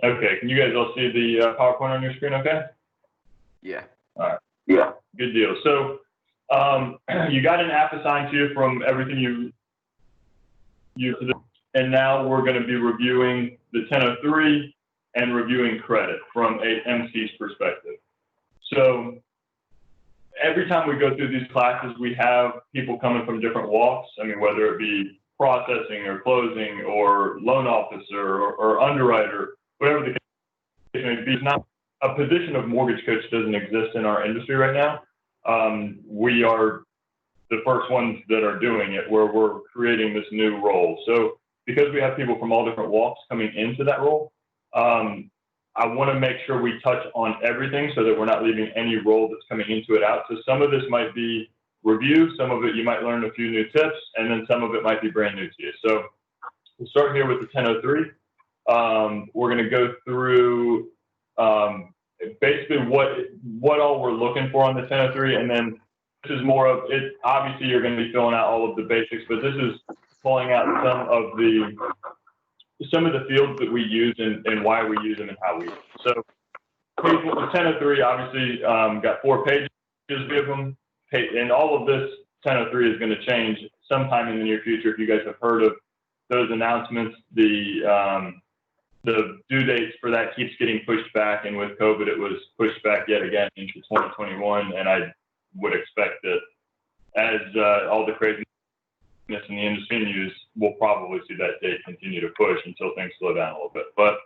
Okay, can you guys all see the PowerPoint on your screen okay? Yeah. All right. Yeah. Good deal. So you got an app assigned to you from everything and now we're going to be reviewing the 1003 and reviewing credit from a MC's perspective. So every time we go through these classes, we have people coming from different walks. I mean, whether it be processing or closing or loan officer or underwriter, whatever the case may be. It's not a position of mortgage coach doesn't exist in our industry right now. We are the first ones that are doing it, where we're creating this new role. So because we have people from all different walks coming into that role, I want to make sure we touch on everything so that we're not leaving any role that's coming into it out. So some of this might be review, some of it you might learn a few new tips, and then some of it might be brand new to you. So we'll start here with the 1003. We're going to go through basically what all we're looking for on the 1003, and then this is more of it. Obviously, you're going to be filling out all of the basics, but this is pulling out some of the fields that we use and why we use them and how we use them. So page 1003 obviously got 4 pages of them, and all of this 1003 is going to change sometime in the near future. If you guys have heard of those announcements, the due dates for that keeps getting pushed back, and with COVID, it was pushed back yet again into 2021. And I would expect that as all the craziness in the industry continues, we'll probably see that date continue to push until things slow down a little bit. But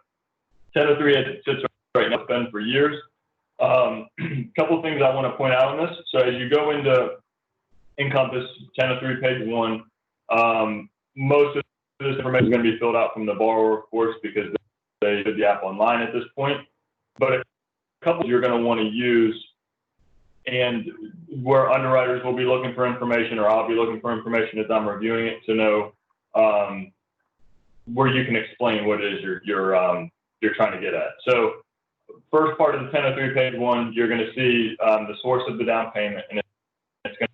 1003 as it sits right now, it's been for years. Couple of things I want to point out on this. So as you go into Encompass 1003 page 1, most of this information is going to be filled out from the borrower, of course, because they did the app online at this point. But a couple you're going to want to use, and where underwriters will be looking for information, or I'll be looking for information as I'm reviewing it, to know where you can explain what it is you're trying to get at. So first part of the 1003 page 1, you're going to see the source of the down payment, and it's going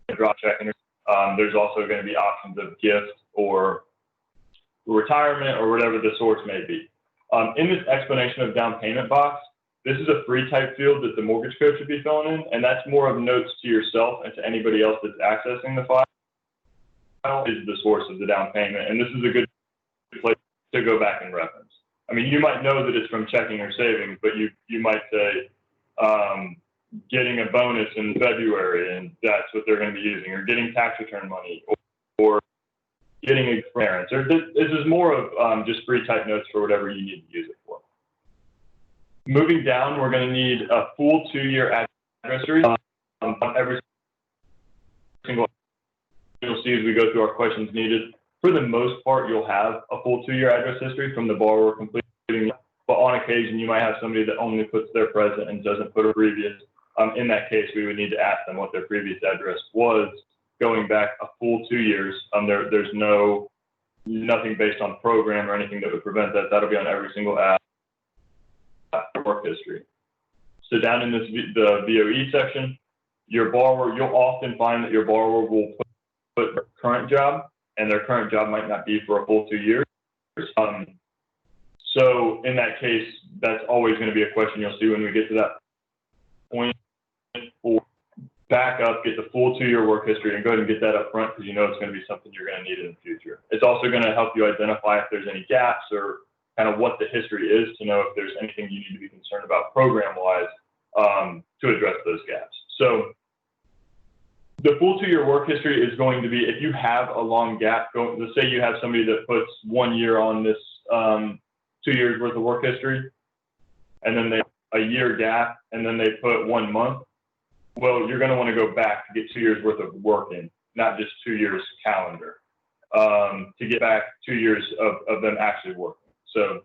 to drop check. And there's also going to be options of gift or retirement or whatever the source may be. In this explanation of down payment box, this is a free type field that the mortgage coach should be filling in, and that's more of notes to yourself and to anybody else that's accessing the file is the source of the down payment. And this is a good place to go back and reference. I mean, you might know that it's from checking or savings, but you might say getting a bonus in February, and that's what they're going to be using, or getting tax return money, or getting a parents. Or this is more of just free type notes for whatever you need to use it for. Moving down, we're going to need a full 2-year address history on every single. You'll see as we go through our questions needed. For the most part, you'll have a full 2-year address history from the borrower completing, but on occasion, you might have somebody that only puts their present and doesn't put a previous. In that case, we would need to ask them what their previous address was going back a full 2 years. There's nothing based on program or anything that would prevent that. That'll be on every single app work history. So down in the VOE section, your borrower, you'll often find that your borrower will put their current job, and their current job might not be for a full 2 years. So in that case, that's always going to be a question you'll see when we get to that point. Or back up, get the full 2-year work history, and go ahead and get that up front, because you know it's going to be something you're going to need in the future. It's also going to help you identify if there's any gaps or kind of what the history is, to know if there's anything you need to be concerned about program-wise to address those gaps. So the full 2-year work history is going to be, if you have a long gap, let's say you have somebody that puts 1 year on this 2 years worth of work history, and then a year gap, and then they put 1 month. Well, you're going to want to go back to get 2 years worth of work in, not just 2 years calendar, to get back 2 years of them actually working. So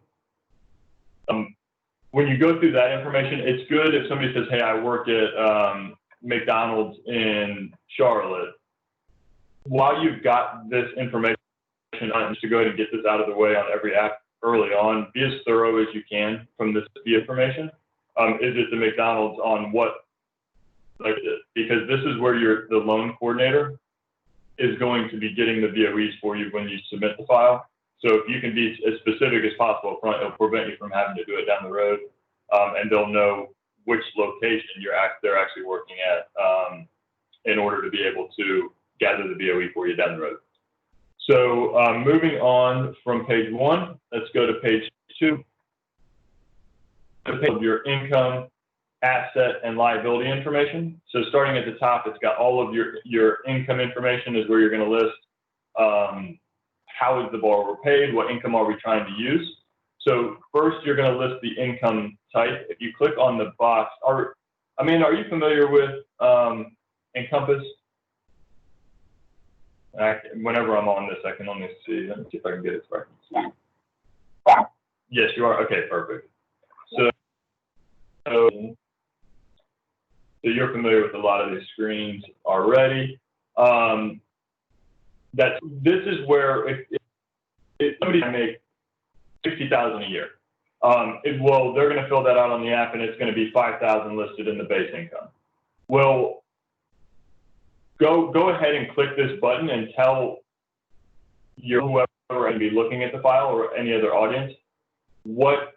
when you go through that information, it's good if somebody says, hey, I work at McDonald's in Charlotte. While you've got this information, just to go ahead and get this out of the way on every app early on, be as thorough as you can from this information. Is it the McDonald's on what? Because this is where the loan coordinator is going to be getting the VOEs for you when you submit the file. So if you can be as specific as possible up front, it'll prevent you from having to do it down the road, and they'll know which location they're actually working at in order to be able to gather the BOE for you down the road. So moving on from page 1, let's go to page 2. Your income, asset, and liability information. So starting at the top, it's got all of your income information is where you're going to list how is the borrower paid, what income are we trying to use. So first, you're going to list the income type. If you click on the box, Amanda, are you familiar with Encompass? Whenever I'm on this, I can only see. Let me see if I can get it right. Yes, you are. Okay, perfect. So you're familiar with a lot of these screens already. This is where if somebody can make $60,000 a year, they're going to fill that out on the app, and it's going to be $5,000 listed in the base income. Well, go ahead and click this button and tell whoever going to be looking at the file or any other audience what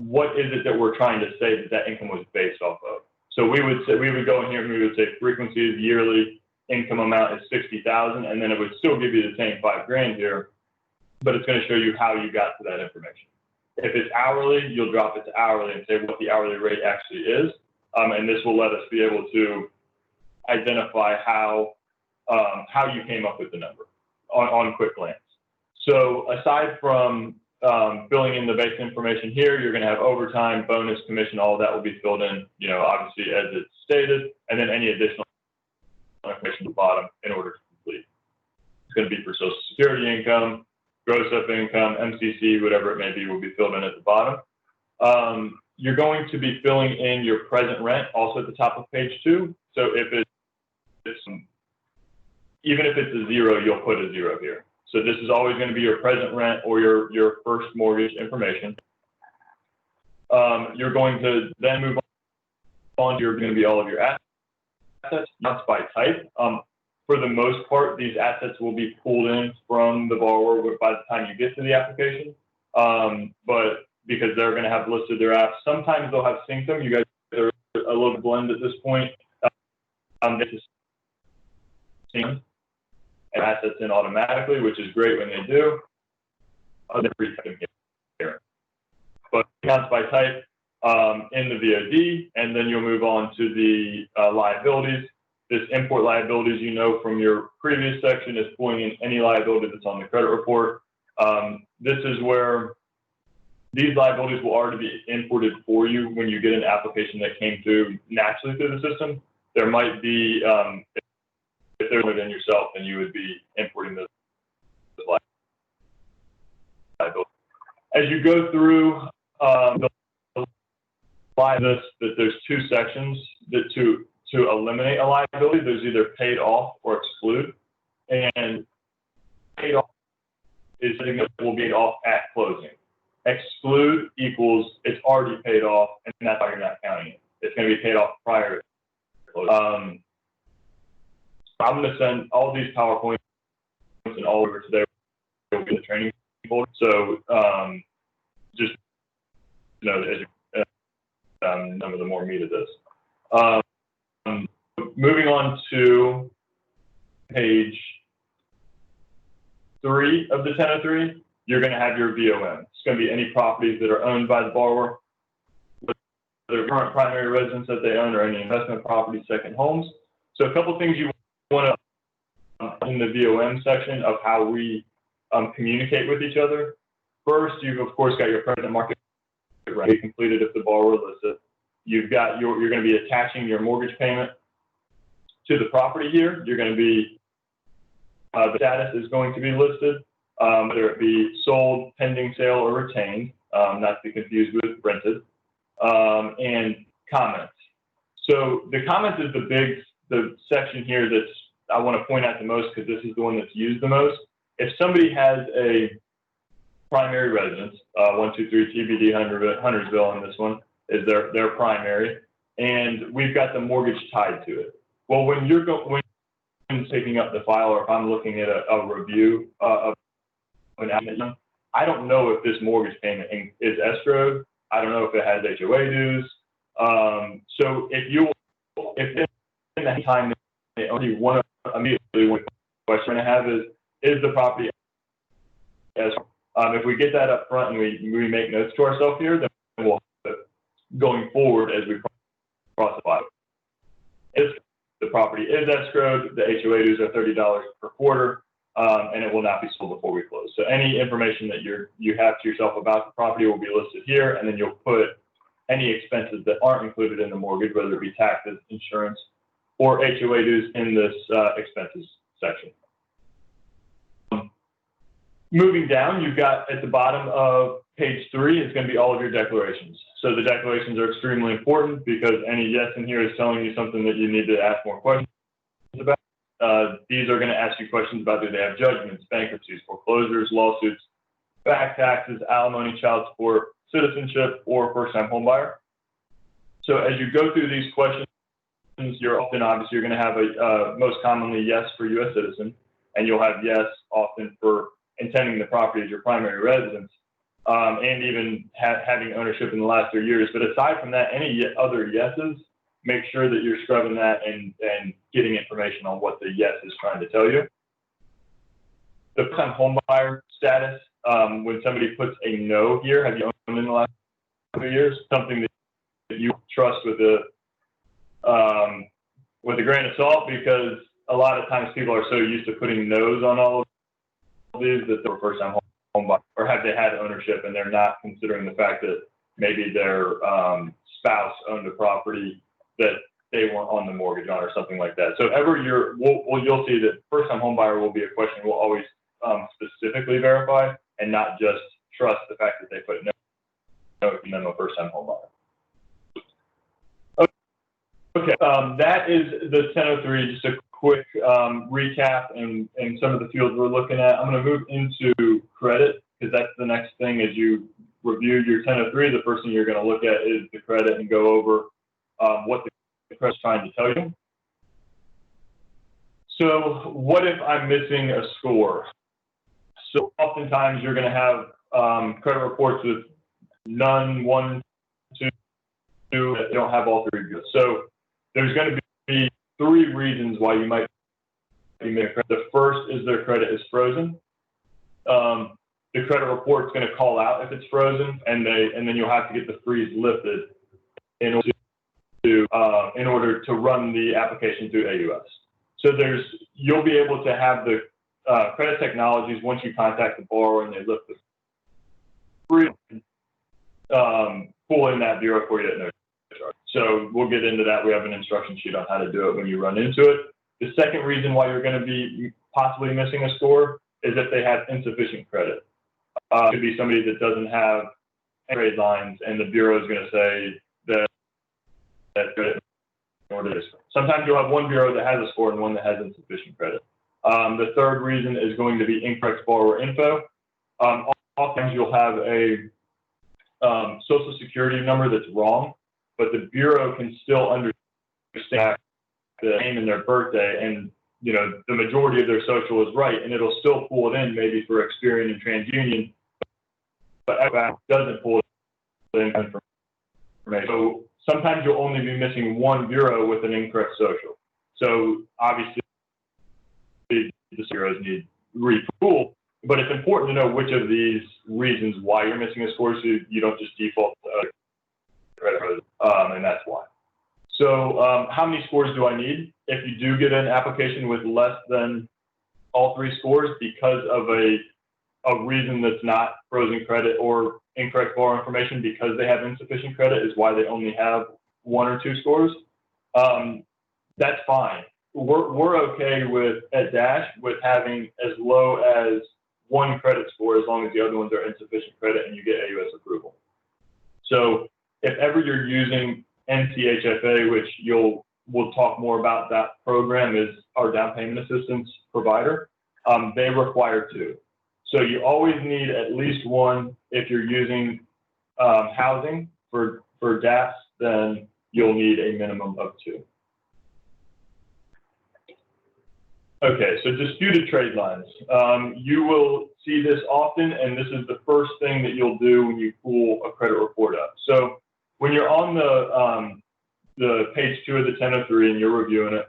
is it that we're trying to say that income was based off of. So we would go in here and we would say frequency is yearly, income amount is 60,000, and then it would still give you the same $5,000 here, but it's going to show you how you got to that information. If it's hourly, you'll drop it to hourly and say what the hourly rate actually is, and this will let us be able to identify how you came up with the number on quick glance. So aside from filling in the base information here, you're going to have overtime, bonus, commission, all of that will be filled in, obviously as it's stated, and then any additional information at the bottom in order to complete. It's going to be for Social Security income, gross up income, MCC, whatever it may be, will be filled in at the bottom. You're going to be filling in your present rent also at the top of page 2. So if even if it's a 0, you'll put a 0 here. So this is always going to be your present rent or your first mortgage information. You're going to then move on. You're going to be all of your assets, not by type. For the most part, these assets will be pulled in from the borrower by the time you get to the application. But because they're going to have listed their apps, sometimes they'll have synced them. You guys are a little blend at this point. This is and assets in automatically, which is great when they do. But accounts by type in the VOD, and then you'll move on to the liabilities. This import liabilities, from your previous section, is pulling in any liability that's on the credit report. This is where these liabilities will already be imported for you when you get an application that came through naturally through the system. There might be, if they're within yourself, then you would be importing those liabilities. As you go through the that there's 2 sections that to eliminate a liability. There's either paid off or exclude, and paid off is something that will be paid off at closing. Exclude equals it's already paid off, and that's why you're not counting it. It's going to be paid off prior to closing. I'm going to send all these PowerPoints and all over today will be the training folder. So just some of the more meat of this. Moving on to page 3 of the 1003, you're going to have your VOM. It's going to be any properties that are owned by the borrower, their current primary residence that they own, or any investment property, second homes. So a couple of things you want to in the VOM section of how we communicate with each other. First, you've of course got your present market rate completed if the borrower lists it. You're going to be attaching your mortgage payment to the property here. You're going to be the status is going to be listed, whether it be sold, pending sale, or retained, not to be confused with rented, and comments. So the comments is the section here that's I want to point out the most because this is the one that's used the most. If somebody has a primary residence, 123 TBD Huntersville, and this one is their primary, and we've got the mortgage tied to it. Well, when you're picking up the file, or if I'm looking at a review of an applicant, I don't know if this mortgage payment is escrowed. I don't know if it has HOA dues. So if in that time they only want to immediately, what question I have is the property escrowed? If we get that up front and we make notes to ourselves here, then we'll have it going forward as we process the file. If the property is escrowed, the HOA dues are $30 per quarter, and it will not be sold before we close. So any information that you have to yourself about the property will be listed here, and then you'll put any expenses that aren't included in the mortgage, whether it be taxes, insurance, or HOA dues in this expenses section. Moving down, you've got at the bottom of page 3 is going to be all of your declarations. So the declarations are extremely important because any yes in here is telling you something that you need to ask more questions about. These are going to ask you questions about do they have judgments, bankruptcies, foreclosures, lawsuits, back taxes, alimony, child support, citizenship, or first-time home buyer. So as you go through these questions, you're going to have a most commonly yes for U.S. citizen, and you'll have yes often for intending the property as your primary residence, and even having ownership in the last 3 years. But aside from that, any other yeses, make sure that you're scrubbing that and getting information on what the yes is trying to tell you. The first-time home buyer status, when somebody puts a no here, have you owned in the last 2 years? Something that you trust with a grain of salt, because a lot of times people are so used to putting no's on all of these that they're first-time home buyer, or have they had ownership and they're not considering the fact that maybe their spouse owned a property that they weren't on the mortgage on or something like that. So you'll see that first-time home buyer will be a question we'll always specifically verify and not just trust the fact that they put no and then a first-time home buyer. Okay, that is the 1003, just a quick recap and some of the fields we're looking at. I'm going to move into credit because that's the next thing as you review your 1003. The first thing you're going to look at is the credit and go over what the credit's trying to tell you. So what if I'm missing a score? So oftentimes you're going to have credit reports with none, 1, 2, that don't have all 3 good. So there's going to be 3 reasons why you might be missing credit. The first is their credit is frozen. The credit report is going to call out if it's frozen, and then you'll have to get the freeze lifted in order to run the application through AUS. So you'll be able to have the credit technologies once you contact the borrower and they lift the freeze, pull in that bureau for you at no charge. So we'll get into that. We have an instruction sheet on how to do it when you run into it. The second reason why you're going to be possibly missing a score is if they have insufficient credit. It could be somebody that doesn't have trade lines, and the bureau is going to say that credit in order to score. Sometimes you'll have one bureau that has a score and one that has insufficient credit. The third reason is going to be incorrect borrower info. Oftentimes you'll have a social security number that's wrong, but the bureau can still understand the name and their birthday, and the majority of their social is right, and it'll still pull it in maybe for Experian and TransUnion, but Equifax doesn't pull it in information. So sometimes you'll only be missing one bureau with an incorrect social. So obviously the bureaus need retool, but it's important to know which of these reasons why you're missing a score, so you don't just default to credit, and that's why. So how many scores do I need? If you do get an application with less than all 3 scores because of a reason that's not frozen credit or incorrect borrower information because they have insufficient credit is why they only have 1 or 2 scores, that's fine. We're okay at Dash with having as low as 1 credit score as long as the other ones are insufficient credit and you get AUS approval. So if ever you're using NCHFA, which we'll talk more about, that program is our down payment assistance provider, they require 2. So you always need at least 1. If you're using housing for DAPs, then you'll need a minimum of 2. Okay, so disputed trade lines. You will see this often, and this is the first thing that you'll do when you pull a credit report up. So when you're on the page 2 of the 1003 and you're reviewing it,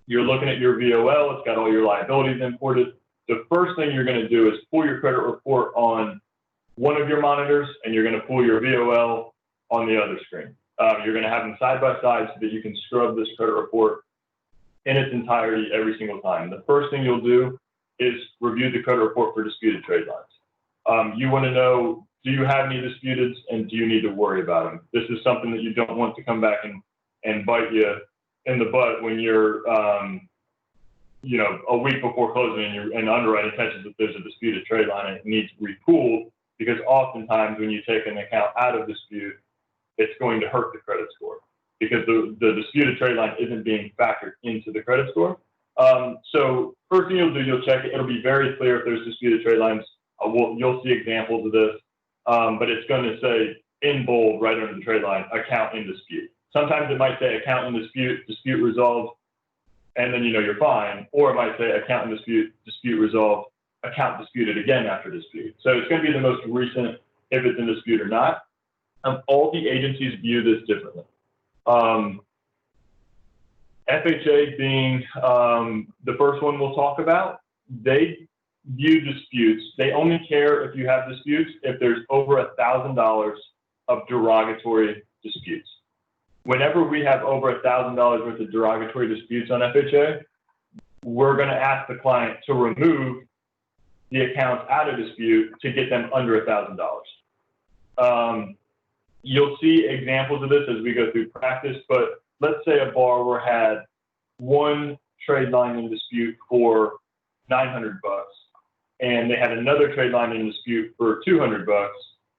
you're looking at your VOL, it's got all your liabilities imported. The first thing you're going to do is pull your credit report on one of your monitors, and you're going to pull your VOL on the other screen. You're going to have them side by side so that you can scrub this credit report in its entirety every single time. The first thing you'll do is review the credit report for disputed trade lines. You want to know, do you have any disputeds, and do you need to worry about them? This is something that you don't want to come back and bite you in the butt when you're, you know, a week before closing and underwriting catches that there's a disputed trade line and it needs repooled, because oftentimes when you take an account out of dispute, it's going to hurt the credit score because the disputed trade line isn't being factored into the credit score. So first thing you'll do, you'll check it. It'll be very clear if there's disputed trade lines. You'll see examples of this, but it's going to say in bold right under the trade line, account in dispute. Sometimes it might say account in dispute, dispute resolved, and then you know you're fine. Or it might say account in dispute, dispute resolved, account disputed again after dispute. So it's going to be the most recent if it's in dispute or not. All the agencies view this differently. FHA being the first one we'll talk about, they view disputes. They only care if you have disputes if there's over $1,000 of derogatory disputes. Whenever we have over $1,000 worth of derogatory disputes on FHA, we're going to ask the client to remove the accounts out of dispute to get them under $1,000. You'll see examples of this as we go through practice, but let's say a borrower had one trade line in dispute for $900 and they had another trade line in dispute for $200,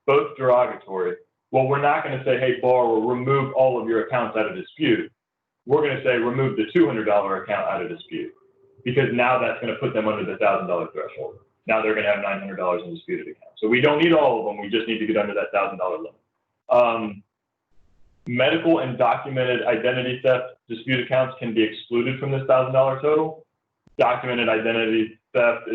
both derogatory. Well, we're not going to say, hey, borrower, remove all of your accounts out of dispute. We're going to say remove the $200 account out of dispute, because now that's going to put them under the $1,000 threshold. Now they're going to have $900 in disputed accounts. So we don't need all of them. We just need to get under that $1,000 limit. Medical and documented identity theft dispute accounts can be excluded from this $1,000 total. Documented identity theft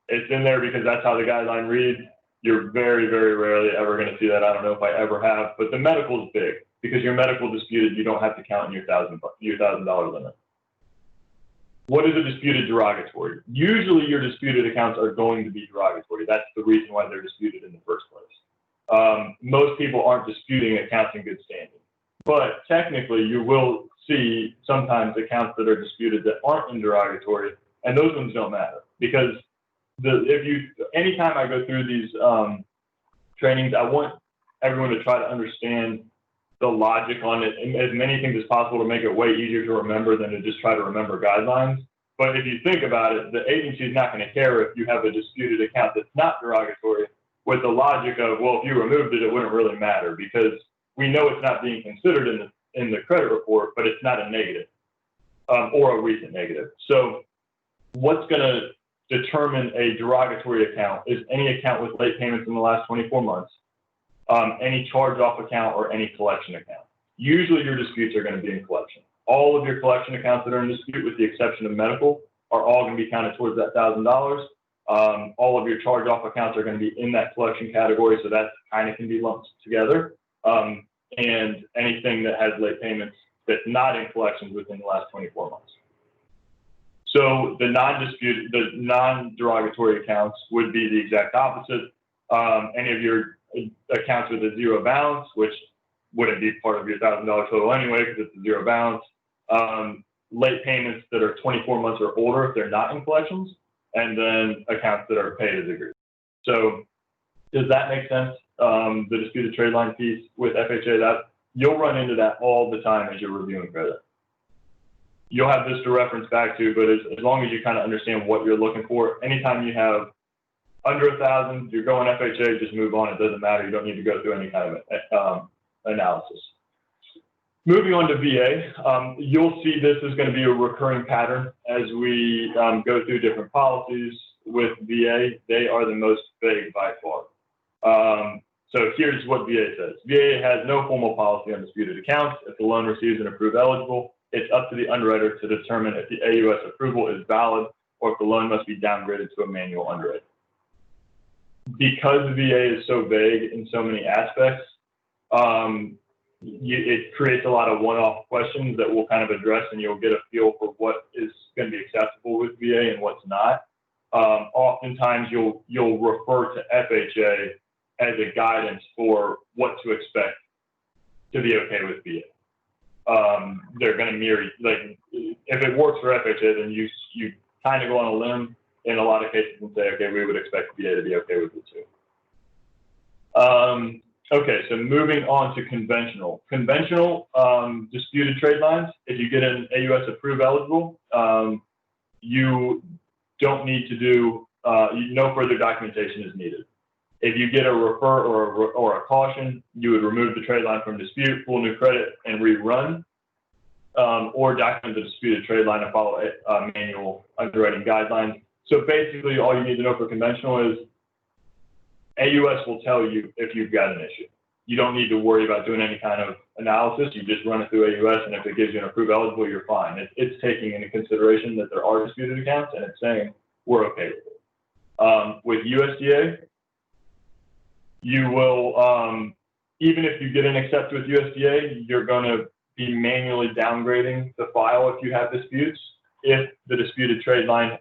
it's in there because that's how the guideline reads. You're very, very rarely ever going to see that. I don't know if I ever have, but the medical is big because your medical disputed, you don't have to count in your $1,000 limit. What is a disputed derogatory? Usually your disputed accounts are going to be derogatory. That's the reason why they're disputed in the first place. Most people aren't disputing accounts in good standing, but technically you will see sometimes accounts that are disputed that aren't in derogatory, and those ones don't matter because anytime I go through these trainings, I want everyone to try to understand the logic on it and as many things as possible to make it way easier to remember than to just try to remember guidelines. But if you think about it, the agency is not going to care if you have a disputed account that's not derogatory, with the logic of, well, if you removed it, it wouldn't really matter because we know it's not being considered in the credit report, but it's not a negative or a recent negative. So what's going to determine a derogatory account is any account with late payments in the last 24 months, any charge-off account or any collection account. Usually your disputes are going to be in collection. All of your collection accounts that are in dispute, with the exception of medical, are all going to be counted towards that $1,000. All of your charge-off accounts are going to be in that collection category, so that kind of can be lumped together. And anything that has late payments that's not in collections within the last 24 months. So the non-derogatory accounts would be the exact opposite. Any of your accounts with a zero balance, which wouldn't be part of your $1,000 total anyway because it's a zero balance. Late payments that are 24 months or older if they're not in collections, and then accounts that are paid as agreed. So does that make sense? The disputed trade line piece with FHA, that you'll run into that all the time as you're reviewing credit. You'll have this to reference back to, but as long as you kind of understand what you're looking for, anytime you have under 1,000, you're going FHA, just move on. It doesn't matter. You don't need to go through any kind of analysis. Moving on to VA, you'll see this is going to be a recurring pattern as we go through different policies with VA. They are the most vague by far. So here's what VA says. VA has no formal policy on disputed accounts. If the loan receives an approved eligible, it's up to the underwriter to determine if the AUS approval is valid or if the loan must be downgraded to a manual underwrite. Because the VA is so vague in so many aspects, it creates a lot of one-off questions that we'll kind of address, and you'll get a feel for what is going to be acceptable with VA and what's not. Oftentimes, you'll refer to FHA as a guidance for what to expect to be okay with VA. They're going to mirror, like, if it works for FHA, then you kind of go on a limb in a lot of cases and say, okay, we would expect VA to be okay with it too. Okay, so moving on to conventional. Conventional disputed trade lines, if you get an AUS approved eligible, you don't need to do, no further documentation is needed. If you get a refer or a caution, you would remove the trade line from dispute, pull new credit, and rerun, or document the disputed trade line and follow manual underwriting guidelines. So basically, all you need to know for conventional is AUS will tell you if you've got an issue. You don't need to worry about doing any kind of analysis. You just run it through AUS, and if it gives you an approved eligible, you're fine. It's taking into consideration that there are disputed accounts, and it's saying we're okay with it. With USDA, you will, even if you get an accept with USDA, you're going to be manually downgrading the file if you have disputes. If the disputed trade line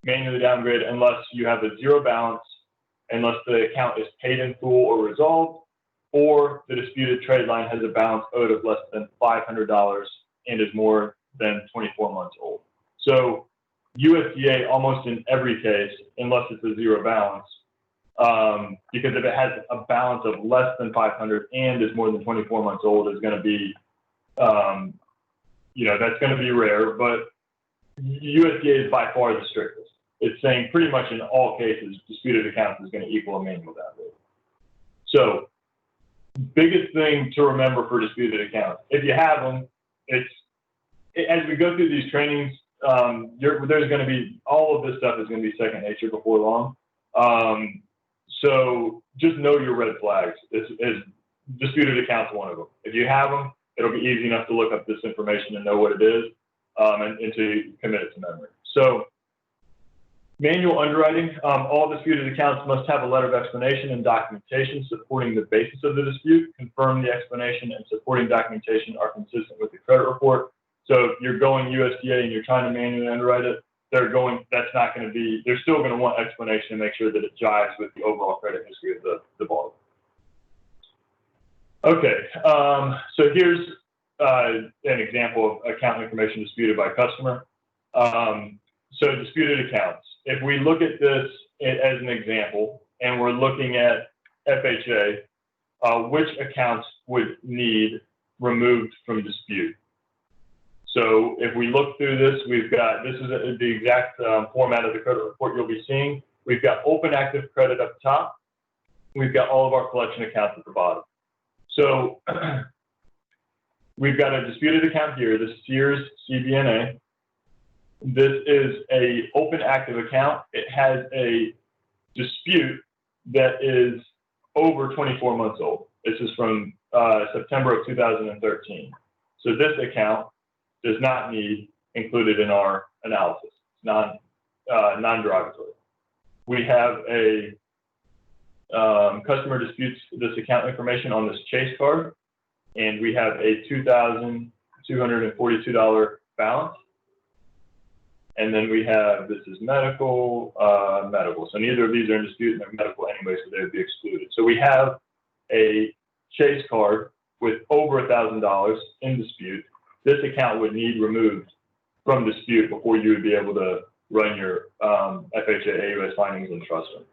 manually downgrade unless you have a zero balance, unless the account is paid in full or resolved, or the disputed trade line has a balance owed of less than $500 and is more than 24 months old. So USDA, almost in every case, unless it's a zero balance, because if it has a balance of less than 500 and is more than 24 months old, is going to be, that's going to be rare, but USDA is by far the strictest. It's saying pretty much in all cases, disputed accounts is going to equal a manual downgrade. So biggest thing to remember for disputed accounts, if you have them, as we go through these trainings, there's going to be, all of this stuff is going to be second nature before long. So just know your red flags. Disputed accounts one of them. If you have them, it'll be easy enough to look up this information and know what it is, and to commit it to memory. So manual underwriting, all disputed accounts must have a letter of explanation and documentation supporting the basis of the dispute. Confirm the explanation and supporting documentation are consistent with the credit report. So if you're going USDA and you're trying to manually underwrite it, that's not going to be, they're still going to want explanation to make sure that it jives with the overall credit history of the borrower. Okay, so here's an example of account information disputed by customer. So disputed accounts. If we look at this as an example, and we're looking at FHA, which accounts would need removed from dispute? So if we look through this, we've got, this is the exact format of the credit report you'll be seeing. We've got open active credit up top. We've got all of our collection accounts at the bottom. So we've got a disputed account here, the Sears CBNA. This is a open active account. It has a dispute that is over 24 months old. This is from September of 2013. So this account does not need included in our analysis. It's non-derogatory. We have a customer disputes this account information on this Chase card, and we have a $2,242 balance. And then we have, this is medical. So neither of these are in dispute, and they're medical anyway, so they would be excluded. So we have a Chase card with over $1,000 in dispute. This account would need removed from dispute before you would be able to run your FHA AUS findings and trust them,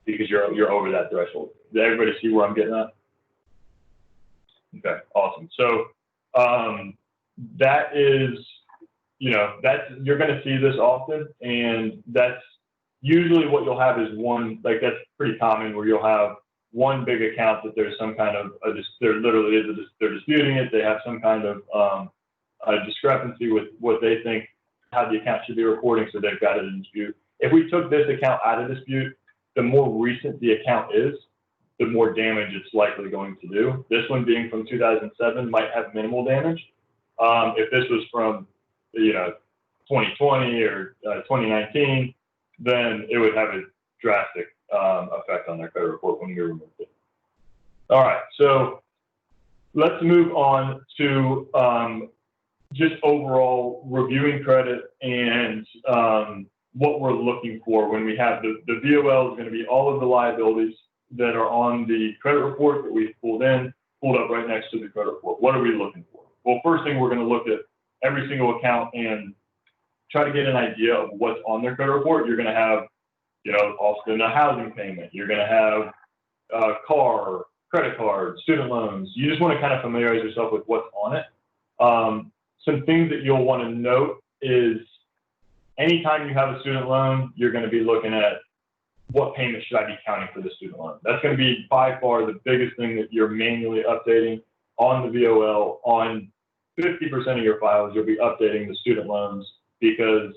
because you're over that threshold. Does everybody see where I'm getting at? Okay, awesome. So that is, you're going to see this often, and that's usually what you'll have is one, like that's pretty common, where you'll have one big account that there's some kind of, they're disputing it. They have some kind of a discrepancy with what they think how the account should be reporting, so they've got it in dispute. If we took this account out of dispute, the more recent the account is, the more damage it's likely going to do. This one being from 2007 might have minimal damage. If this was from, 2020 or 2019, then it would have a drastic effect on their credit report when you remove it. All right, so let's move on to just overall reviewing credit and what we're looking for when we have the VOL is going to be all of the liabilities that are on the credit report that we've pulled up right next to the credit report. What are we looking for? Well, first thing, we're going to look at every single account and try to get an idea of what's on their credit report. You're going to have, often a housing payment. You're going to have a car, credit card, student loans. You just want to kind of familiarize yourself with what's on it. Some things that you'll want to note is anytime you have a student loan, you're going to be looking at what payment should I be counting for the student loan. That's going to be by far the biggest thing that you're manually updating on the VOL. On 50% of your files, you'll be updating the student loans because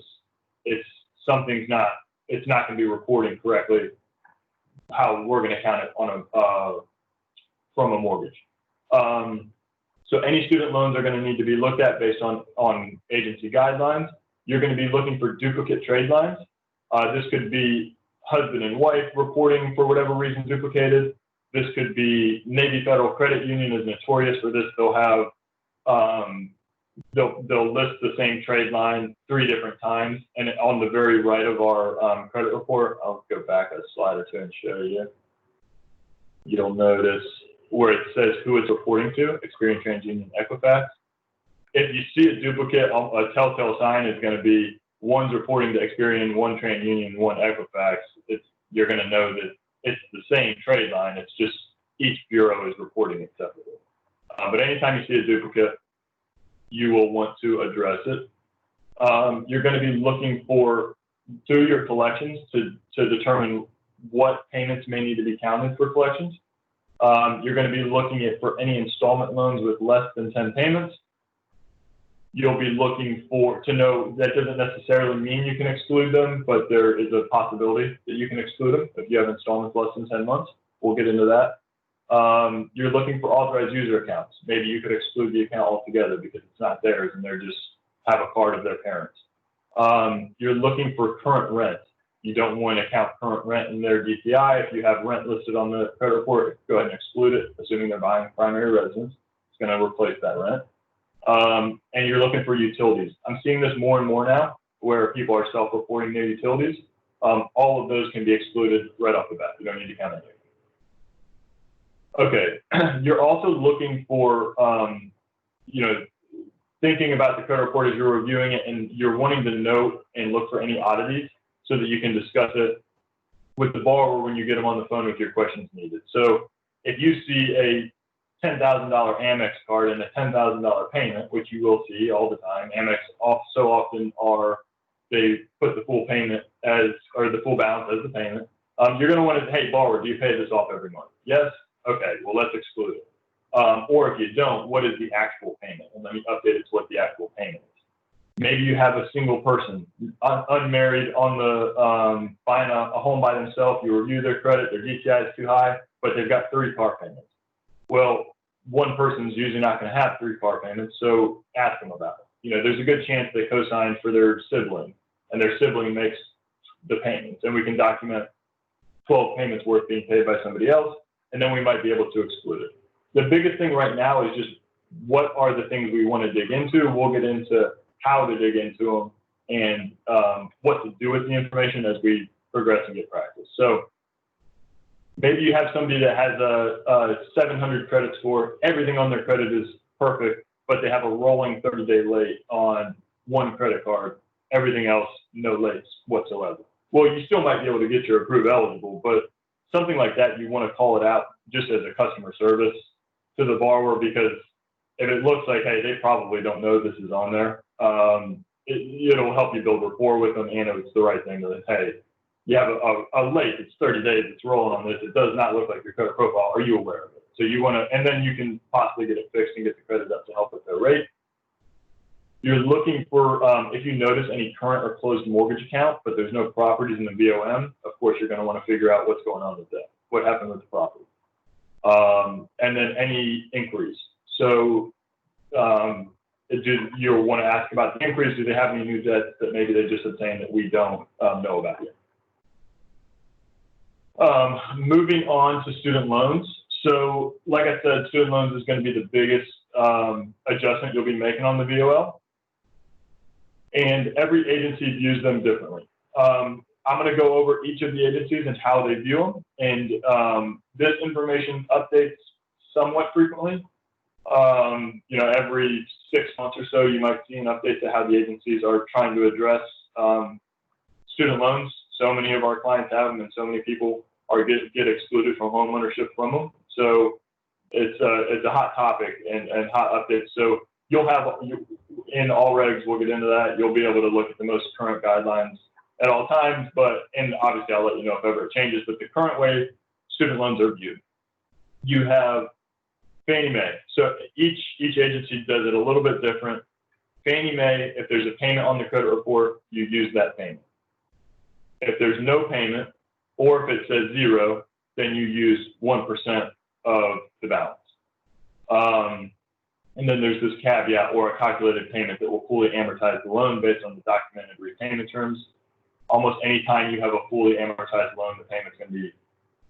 it's not going to be reporting correctly how we're going to count it on from a mortgage. So any student loans are going to need to be looked at based on agency guidelines. You're going to be looking for duplicate trade lines. This could be husband and wife reporting for whatever reason duplicated. This could be Navy Federal Credit Union is notorious for this. They'll have they'll list the same trade line 3 different times, and on the very right of our credit report, I'll go back a slide or 2 and show you. You'll notice where it says who it's reporting to, Experian, TransUnion, Equifax. If you see a duplicate, a telltale sign is going to be one's reporting to Experian, one TransUnion, one Equifax. You're going to know that it's the same trade line. It's just each bureau is reporting it separately. But anytime you see a duplicate, you will want to address it. You're going to be looking through your collections to determine what payments may need to be counted for collections. You're going to be looking for any installment loans with less than 10 payments. You'll be looking to know that doesn't necessarily mean you can exclude them, but there is a possibility that you can exclude them if you have installments less than 10 months. We'll get into that. You're looking for authorized user accounts. Maybe you could exclude the account altogether because it's not theirs and they're just have a card of their parents. You're looking for current rent. You don't want to count current rent in their DTI. If you have rent listed on the credit report, go ahead and exclude it, assuming they're buying primary residence. It's going to replace that rent. And you're looking for utilities. I'm seeing this more and more now where people are self-reporting their utilities. All of those can be excluded right off the bat. You don't need to count anything. Okay, you're also looking for, thinking about the credit report as you're reviewing it, and you're wanting to note and look for any oddities so that you can discuss it with the borrower when you get them on the phone with your questions needed. So if you see a $10,000 Amex card and a $10,000 payment, which you will see all the time, Amex so often they put the full payment or the full balance as the payment. You're going to want to, hey, borrower, do you pay this off every month? Yes. Okay, well, let's exclude it. Or if you don't, what is the actual payment? And let me update it to what the actual payment is. Maybe you have a single person, unmarried, on the buying a home by themselves. You review their credit, their DTI is too high, but they've got 3 car payments. Well, one person's usually not going to have 3 car payments, so ask them about it. There's a good chance they co-signed for their sibling, and their sibling makes the payments, and we can document 12 payments worth being paid by somebody else, and then we might be able to exclude it. The biggest thing right now is just what are the things we want to dig into. We'll get into how to dig into them and what to do with the information as we progress and get practice. So maybe you have somebody that has a 700 credit score, everything on their credit is perfect, but they have a rolling 30-day late on one credit card, everything else, no lates whatsoever. Well, you still might be able to get your approved eligible, but something like that, you want to call it out just as a customer service to the borrower, because if it looks like, hey, they probably don't know this is on there, it'll help you build rapport with them, and it's the right thing to, hey, you have a late, it's 30 days, it's rolling on this, it does not look like your credit profile, are you aware of it? So you want to, and then you can possibly get it fixed and get the credit up to help with their rate. You're looking for, if you notice any current or closed mortgage account, but there's no properties in the VOM, of course, you're going to want to figure out what's going on with that. What happened with the property? And then any inquiries. So you'll want to ask about the inquiries. Do they have any new debts that maybe they just obtained that we don't know about yet? Moving on to student loans. So like I said, student loans is going to be the biggest adjustment you'll be making on the VOL. And every agency views them differently. I'm going to go over each of the agencies and how they view them. And this information updates somewhat frequently. Every 6 months or so, you might see an update to how the agencies are trying to address student loans. So many of our clients have them, and so many people get excluded from homeownership from them. So it's a hot topic and hot updates. So you'll have, in all regs, we'll get into that. You'll be able to look at the most current guidelines at all times, and obviously I'll let you know if ever it changes, but the current way student loans are viewed. You have Fannie Mae. So each agency does it a little bit different. Fannie Mae, if there's a payment on the credit report, you use that payment. If there's no payment, or if it says zero, then you use 1% of the balance. And then there's this caveat or a calculated payment that will fully amortize the loan based on the documented repayment terms. Almost any time you have a fully amortized loan, the payment's going to be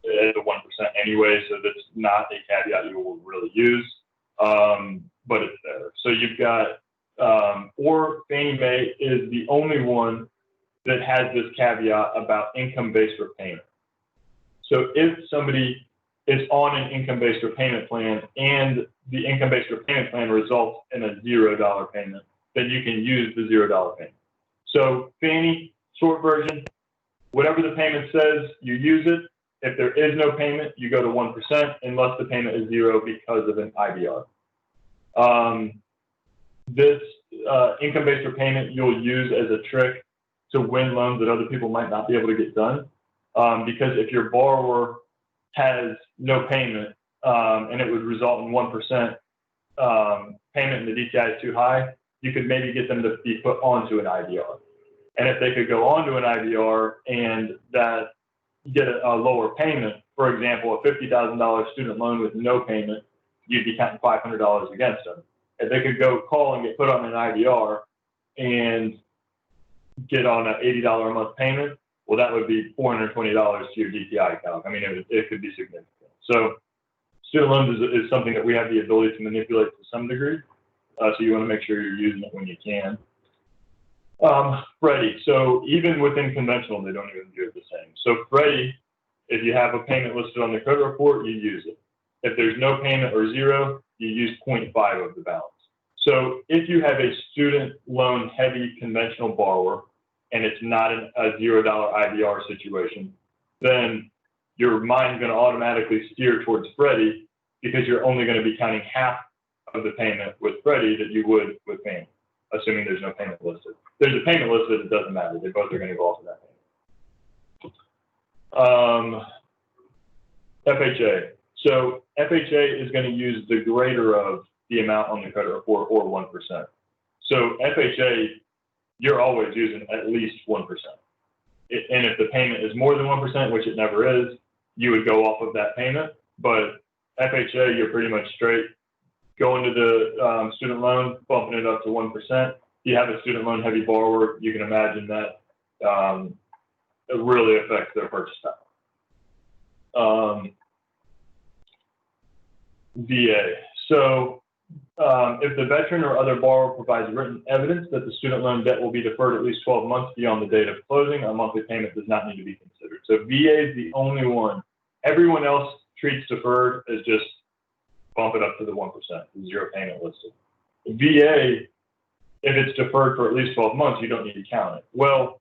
at the 1% anyway, so that's not a caveat you will really use, but it's there. So you've got, or Fannie Mae is the only one that has this caveat about income-based repayment. So if somebody is on an income-based repayment plan and the income-based repayment plan results in a $0 payment, then you can use the $0 payment. So Fannie, short version, whatever the payment says, you use it. If there is no payment, you go to 1% unless the payment is zero because of an IBR. This income-based repayment you'll use as a trick to win loans that other people might not be able to get done. Because if your borrower has no payment and it would result in 1% payment and the DTI is too high, you could maybe get them to be put onto an IBR. And if they could go onto an IBR and that get a lower payment, for example, a $50,000 student loan with no payment, you'd be counting $500 against them. If they could go call and get put on an IBR and get on an $80 a month payment, well, that would be $420 to your DTI account. I mean, it could be significant. So student loans is something that we have the ability to manipulate to some degree. So you want to make sure you're using it when you can. Freddie, so even within conventional, they don't even do it the same. So Freddie, if you have a payment listed on the credit report, you use it. If there's no payment or zero, you use 0.5 of the balance. So if you have a student loan heavy conventional borrower and it's not a $0 IBR situation, then your mind's going to automatically steer towards Freddie because you're only going to be counting half of the payment with Freddie that you would with Fannie, assuming there's no payment listed. If there's a payment listed, it doesn't matter. They both are going to go off of that payment. FHA. So FHA is going to use the greater of the amount on the credit report or 1%. So FHA, you're always using at least 1%. And if the payment is more than 1%, which it never is, you would go off of that payment. But FHA, you're pretty much straight. Going to the student loan, bumping it up to 1%. You have a student loan heavy borrower, you can imagine that it really affects their purchase power. VA. So if the veteran or other borrower provides written evidence that the student loan debt will be deferred at least 12 months beyond the date of closing, a monthly payment does not need to be considered. So VA is the only one. Everyone else treats deferred as just bump it up to the 1%, zero payment listed. VA, if it's deferred for at least 12 months, you don't need to count it. Well,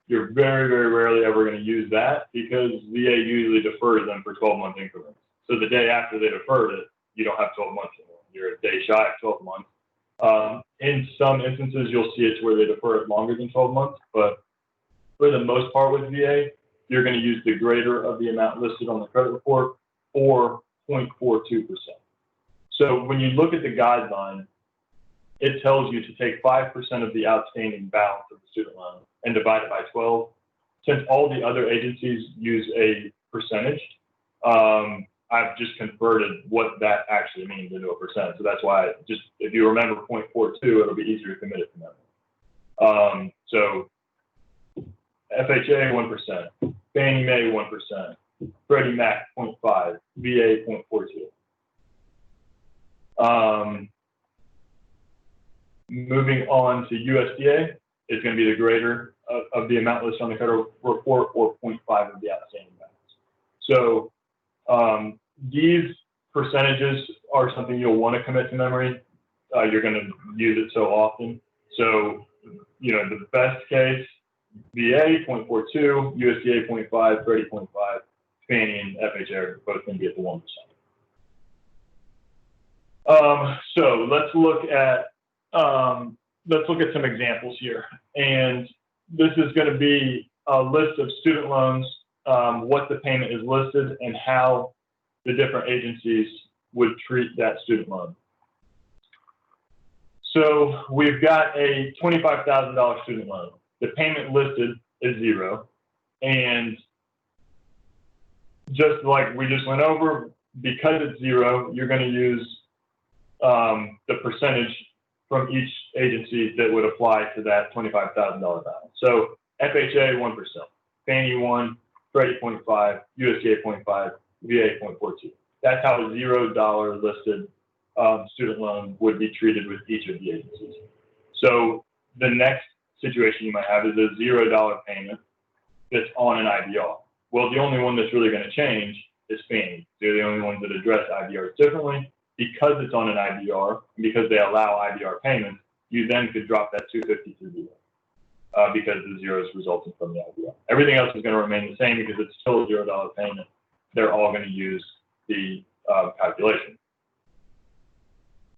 you're very, very rarely ever going to use that because VA usually defers them for 12-month increments. So the day after they deferred it, you don't have 12 months anymore. You're a day shy of 12 months. In some instances, you'll see it to where they defer it longer than 12 months, but for the most part with VA, you're going to use the greater of the amount listed on the credit report or 0.42%. So when you look at the guideline, it tells you to take 5% of the outstanding balance of the student loan and divide it by 12. Since all the other agencies use a percentage, I've just converted what that actually means into a percent. So that's why if you remember 0.42, it'll be easier to commit it from memory. So FHA 1%, Fannie Mae 1%, Freddie Mac 0.5, VA 0.42. Moving on to USDA, it's going to be the greater of the amount listed on the credit report, or 0.5 of the outstanding balance. So these percentages are something you'll want to commit to memory. You're going to use it so often. So, the best case, VA 0.42, USDA 0.5, Freddie 0.5, Fannie and FHA are both going to be at the 1%. So let's look at some examples here. And this is going to be a list of student loans, what the payment is listed, and how the different agencies would treat that student loan. So we've got a $25,000 student loan. The payment listed is 0. And just like we just went over, because it's 0, you're going to use the percentage from each agency that would apply to that $25,000 balance. So FHA 1%, Fannie 1, Freddie 0.5, USDA 0.5, VA 0.42. That's how a $0 listed student loan would be treated with each of the agencies. So the next situation you might have is a $0 payment that's on an IDR. Well, the only one that's really going to change is Fannie. They're the only ones that address IDRs differently. Because it's on an IDR, because they allow IDR payments, you then could drop that $250 to zero because the zeros resulting from the IDR. Everything else is going to remain the same because it's still a $0 payment. They're all going to use the calculation.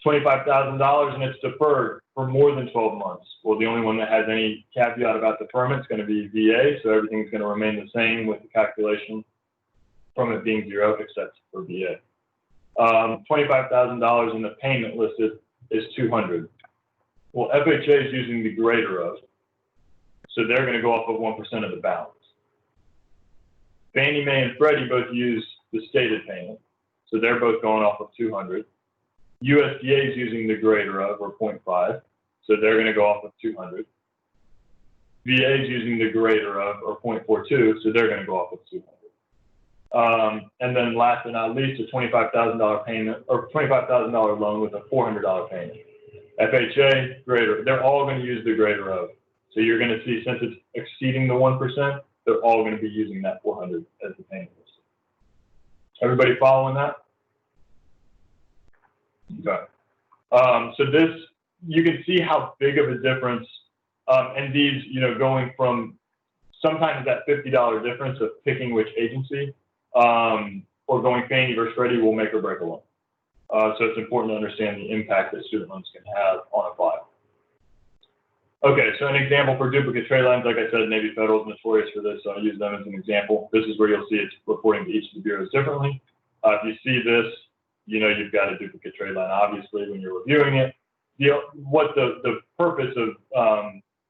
$25,000 and it's deferred for more than 12 months. Well, the only one that has any caveat about deferment is going to be VA, so everything's going to remain the same with the calculation from it being 0 except for VA. $25,000 and the payment listed is $200. Well, FHA is using the greater of, so they're going to go off of 1% of the balance. Fannie Mae and Freddie both use the stated payment, so they're both going off of 200. USDA is using the greater of, or 0.5, so they're going to go off of 200. VA is using the greater of, or 0.42, so they're going to go off of 200. And then last but not least, a $25,000 payment, or $25,000 loan with a $400 payment. FHA, greater, they're all going to use the greater of. So you're going to see, since it's exceeding the 1%, they're all going to be using that 400 as the payment. Everybody following that? Okay. So this, you can see how big of a difference, and these, going from sometimes that $50 difference of picking which agency, or going Fannie versus Freddie will make or break a loan. So it's important to understand the impact that student loans can have on a file. Okay, so an example for duplicate trade lines, like I said, Navy Federal is notorious for this, so I'll use them as an example. This is where you'll see it's reporting to each of the bureaus differently. If you see this, you've got a duplicate trade line, obviously, when you're reviewing it. What the purpose of,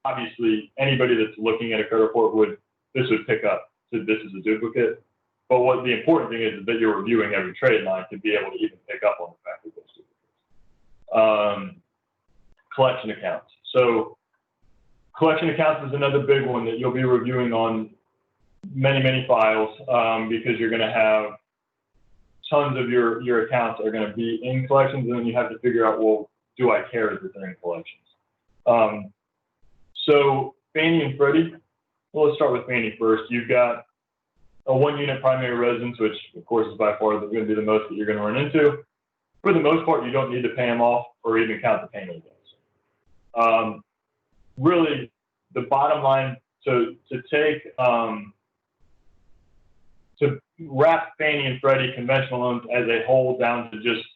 obviously, anybody that's looking at a credit report this would pick up, so this is a duplicate. But what the important thing is that you're reviewing every trade line to be able to even pick up on the fact that there's duplicates. Collection accounts. So collection accounts is another big one that you'll be reviewing on many, many files because you're going to have tons of your accounts are going to be in collections, and then you have to figure out, well, do I care that they're in collections? So Fannie and Freddie, well, let's start with Fannie first. You've got a 1-unit primary residence, which of course is by far going to be the most that you're going to run into. For the most part, you don't need to pay them off or even count the payment against. Really, the bottom line to wrap Fannie and Freddie conventional loans as a whole down to just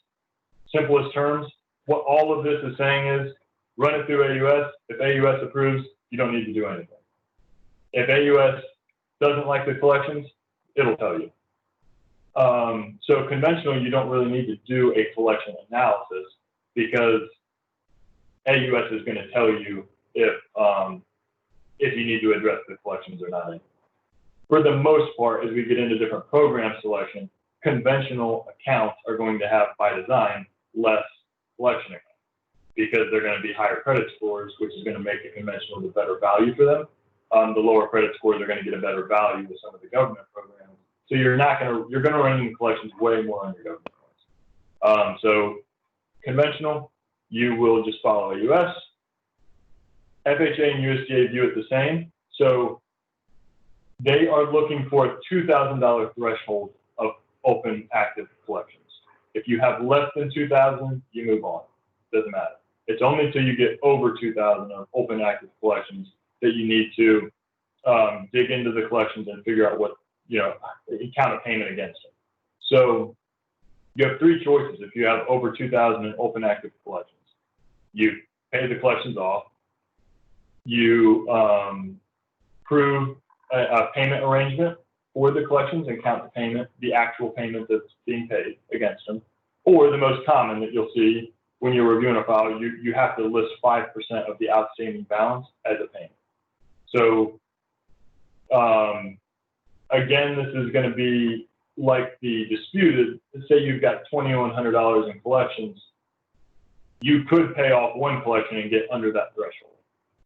simplest terms, what all of this is saying is run it through AUS. If AUS approves, you don't need to do anything. If AUS doesn't like the collections, it'll tell you. So conventional, you don't really need to do a collection analysis because AUS is going to tell you if you need to address the collections or not. For the most part, as we get into different program selection, conventional accounts are going to have, by design, less collection accounts because they're going to be higher credit scores, which is going to make the conventional the better value for them. The lower credit scores are going to get a better value with some of the government programs. So you're going to run into collections way more on your government loans. So conventional, you will just follow AUS. FHA and USDA view it the same. So they are looking for a $2,000 threshold of open active collections. If you have less than 2,000, you move on. Doesn't matter. It's only until you get over 2,000 of open active collections that you need to dig into the collections and figure out what, count a payment against them. So you have three choices if you have over 2,000 in open active collections. You pay the collections off. You prove a payment arrangement for the collections and count the payment, the actual payment that's being paid against them. Or the most common that you'll see when you're reviewing a file, you have to list 5% of the outstanding balance as a payment. So again, this is going to be like the disputed. Let's say you've got $2,100 in collections. You could pay off one collection and get under that threshold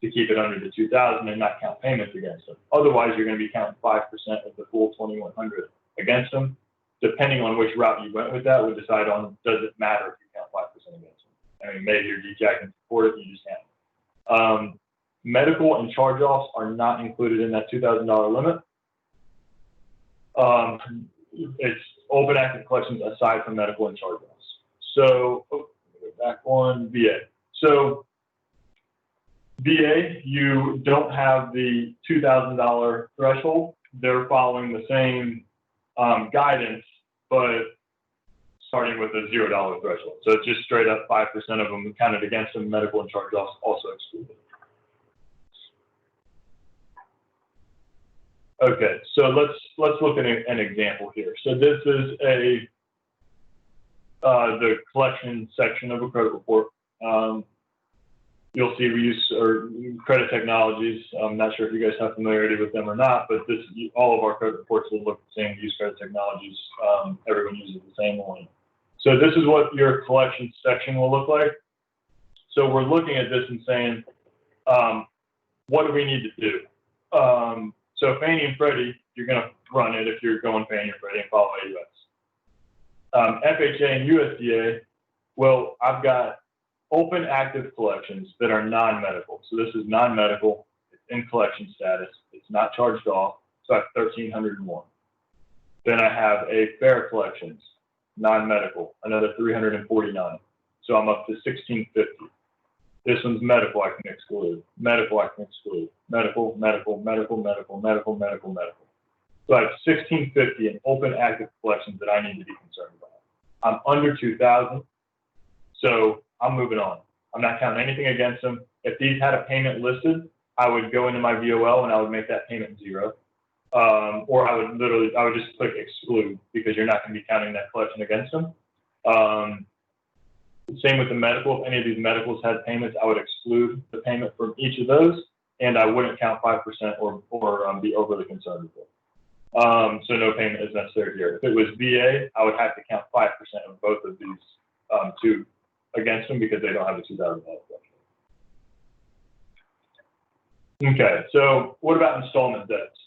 to keep it under the 2,000 and not count payments against them. Otherwise, you're going to be counting 5% of the full 2,100 against them. Depending on which route you went with that, would decide on does it matter if you count 5% against them. I mean, maybe your DTI can support it, you just can't. Medical and charge-offs are not included in that $2,000 limit. It's open active collections aside from medical and charge-offs. So, back on VA. So, VA, you don't have the $2,000 threshold. They're following the same guidance, but starting with a $0 threshold. So it's just straight up 5% of them counted against them, medical and charge-offs also excluded. Okay, so let's look at an example here. So this is the collection section of a credit report. You'll see we use credit technologies. I'm not sure if you guys have familiarity with them or not, but all of our credit reports will look the same. Use credit technologies. Everyone uses the same one. So this is what your collection section will look like. So we're looking at this and saying, what do we need to do? So Fannie and Freddie, you're going to run it if you're going Fannie or Freddie and follow AUS. FHA and USDA, well, I've got open active collections that are non-medical. So this is non-medical, it's in collection status, it's not charged off, so I have 1,301. Then I have a fair collections, non-medical, another 349. So I'm up to 1,650. This one's medical, I can exclude. Medical, I can exclude. Medical, medical, medical, medical, medical, medical, medical. So I have 1,650 in open active collections that I need to be concerned about. I'm under 2,000, so I'm moving on. I'm not counting anything against them. If these had a payment listed, I would go into my VOL and I would make that payment 0. Or I would just click exclude because you're not going to be counting that collection against them. Same with the medical. If any of these medicals had payments, I would exclude the payment from each of those, and I wouldn't count 5% or be overly concerned with it. So no payment is necessary here. If it was VA, I would have to count 5% of both of these two against them because they don't have a $2,000 threshold. Okay, so what about installment debts?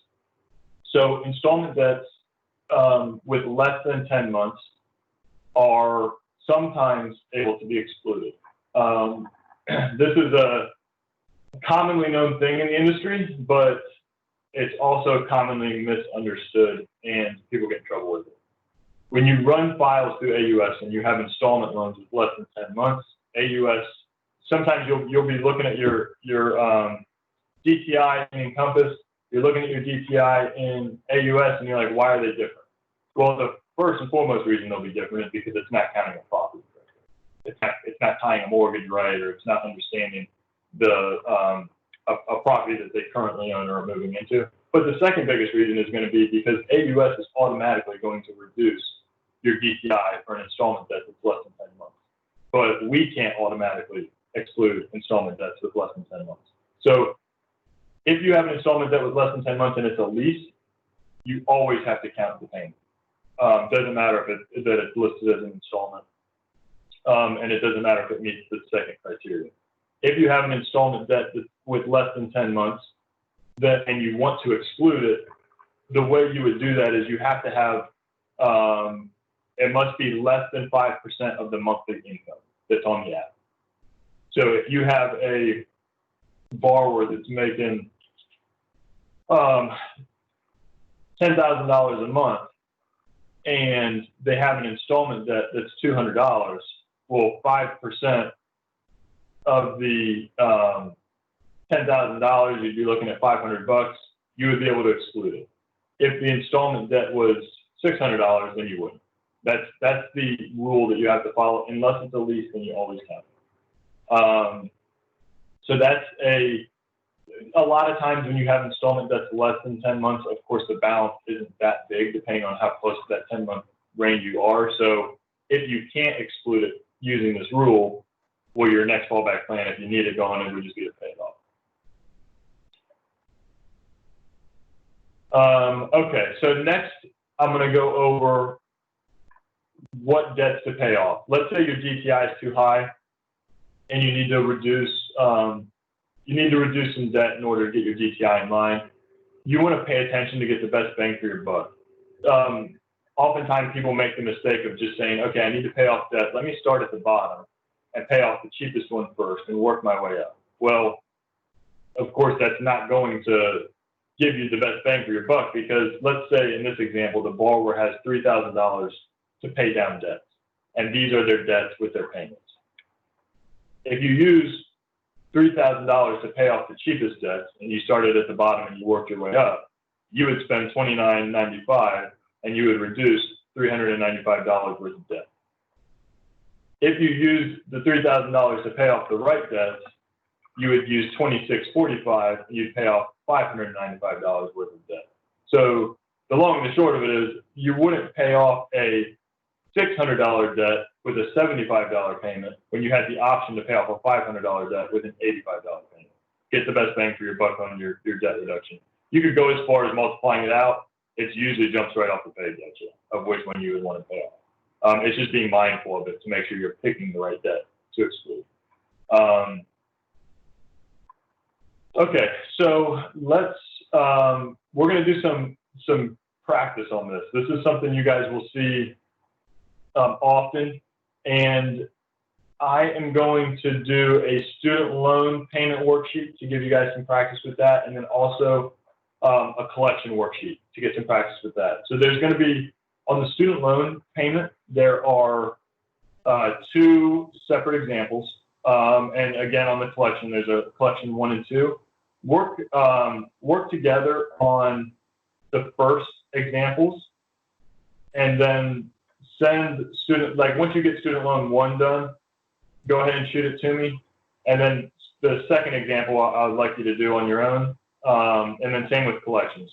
So installment debts with less than 10 months are sometimes able to be excluded. This is a commonly known thing in the industry, but it's also commonly misunderstood and people get in trouble with it. When you run files through AUS and you have installment loans with less than 10 months, AUS, sometimes you'll be looking at your DTI in Encompass, you're looking at your DTI in AUS and you're like, why are they different? Well, the first and foremost reason they'll be different is because it's not counting a property. It's not tying a mortgage right, or it's not understanding a property that they currently own or are moving into. But the second biggest reason is going to be because AUS is automatically going to reduce your DTI for an installment debt that's less than 10 months. But we can't automatically exclude installment debts with less than 10 months. So if you have an installment debt with less than 10 months and it's a lease, you always have to count the payment. Doesn't matter if that it's listed as an installment, and it doesn't matter if it meets the second criteria. If you have an installment debt with less than 10 months, and you want to exclude it, the way you would do that is you have to have, it must be less than 5% of the monthly income that's on the app. So if you have a borrower that's making $10,000 a month and they have an installment debt that's $200, well, 5% of the $10,000, you'd be looking at $500. You would be able to exclude it. If the installment debt was $600, then you wouldn't. That's the rule that you have to follow. Unless it's a lease, then you always have it. So that's a lot of times when you have installment that's less than 10 months, of course, the balance isn't that big, depending on how close to that 10-month range you are. So if you can't exclude it using this rule, well, your next fallback plan, if you need it going in, would just be to pay it off. Okay, so next I'm going to go over what debts to pay off. Let's say your DTI is too high and you need to reduce some debt in order to get your DTI in line. You want to pay attention to get the best bang for your buck. Oftentimes people make the mistake of just saying, okay, I need to pay off debt. Let me start at the bottom and pay off the cheapest one first and work my way up. Well, of course, that's not going to give you the best bang for your buck, because let's say in this example, the borrower has $3,000 to pay down debts, and these are their debts with their payments. If you use $3,000 to pay off the cheapest debts, and you started at the bottom and you worked your way up, you would spend $29.95 and you would reduce $395 worth of debt. If you use the $3,000 to pay off the right debts, you would use $26.45 and you'd pay off $595 worth of debt. So the long and the short of it is you wouldn't pay off a $600 debt with a $75 payment when you had the option to pay off a $500 debt with an $85 payment. Get the best bang for your buck on your debt reduction. You could go as far as multiplying it out. It usually jumps right off the page at you of which one you would want to pay off. It's just being mindful of it to make sure you're picking the right debt to exclude. Okay, so let's, we're going to do some practice on this. This is something you guys will see often, and I am going to do a student loan payment worksheet to give you guys some practice with that, and then also a collection worksheet to get some practice with that. So there's going to be, on the student loan payment, there are two separate examples, and again on the collection, there's a collection 1 and 2. Work together on the first examples, and then send once you get student loan 1 done, go ahead and shoot it to me. And then the second example I would like you to do on your own. And then same with collections.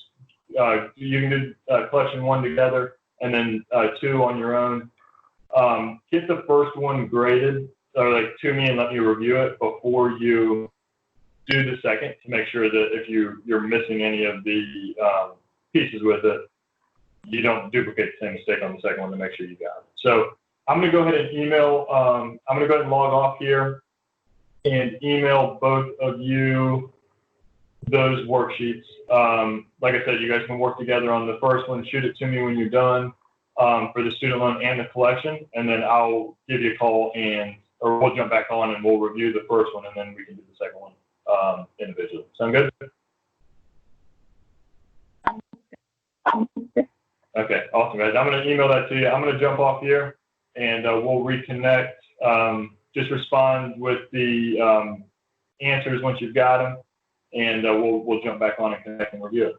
You can do collection 1 together and then 2 on your own. Get the first one graded to me and let me review it before you do the second, to make sure that if you're missing any of the pieces with it, you don't duplicate the same mistake on the second one, to make sure you got it. So I'm going to go ahead and email, I'm going to go ahead and log off here and email both of you those worksheets. Like I said, you guys can work together on the first one. Shoot it to me when you're done for the student loan and the collection, and then I'll give you a call or we'll jump back on and we'll review the first one, and then we can do the second one individually. Sound good? Okay, awesome, guys. I'm going to email that to you. I'm going to jump off here, and we'll reconnect. Just respond with the answers once you've got them, and we'll jump back on and connect and review it.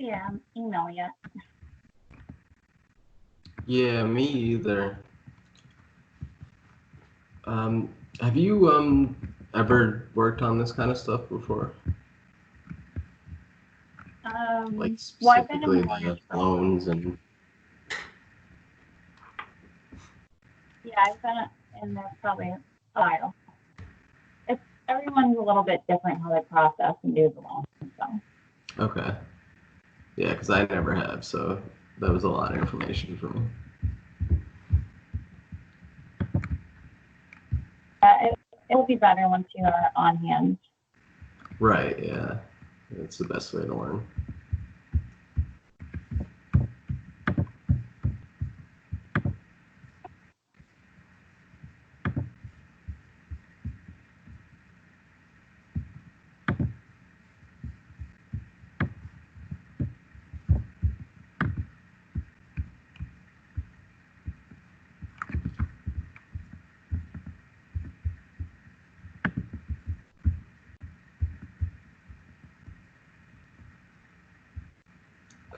see an email yet. Yeah, me either. Have you ever worked on this kind of stuff before? Like Well, I've been in specifically the mortgage the loans and. Yeah, I've been in there probably a while. Everyone's a little bit different how they process and do the loan. So. Okay. Yeah, because I never have, so that was a lot of information for me. It'll be better once you are on hand. Right, yeah. It's the best way to learn.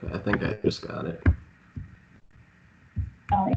Okay, I think I just got it. Oh, yeah.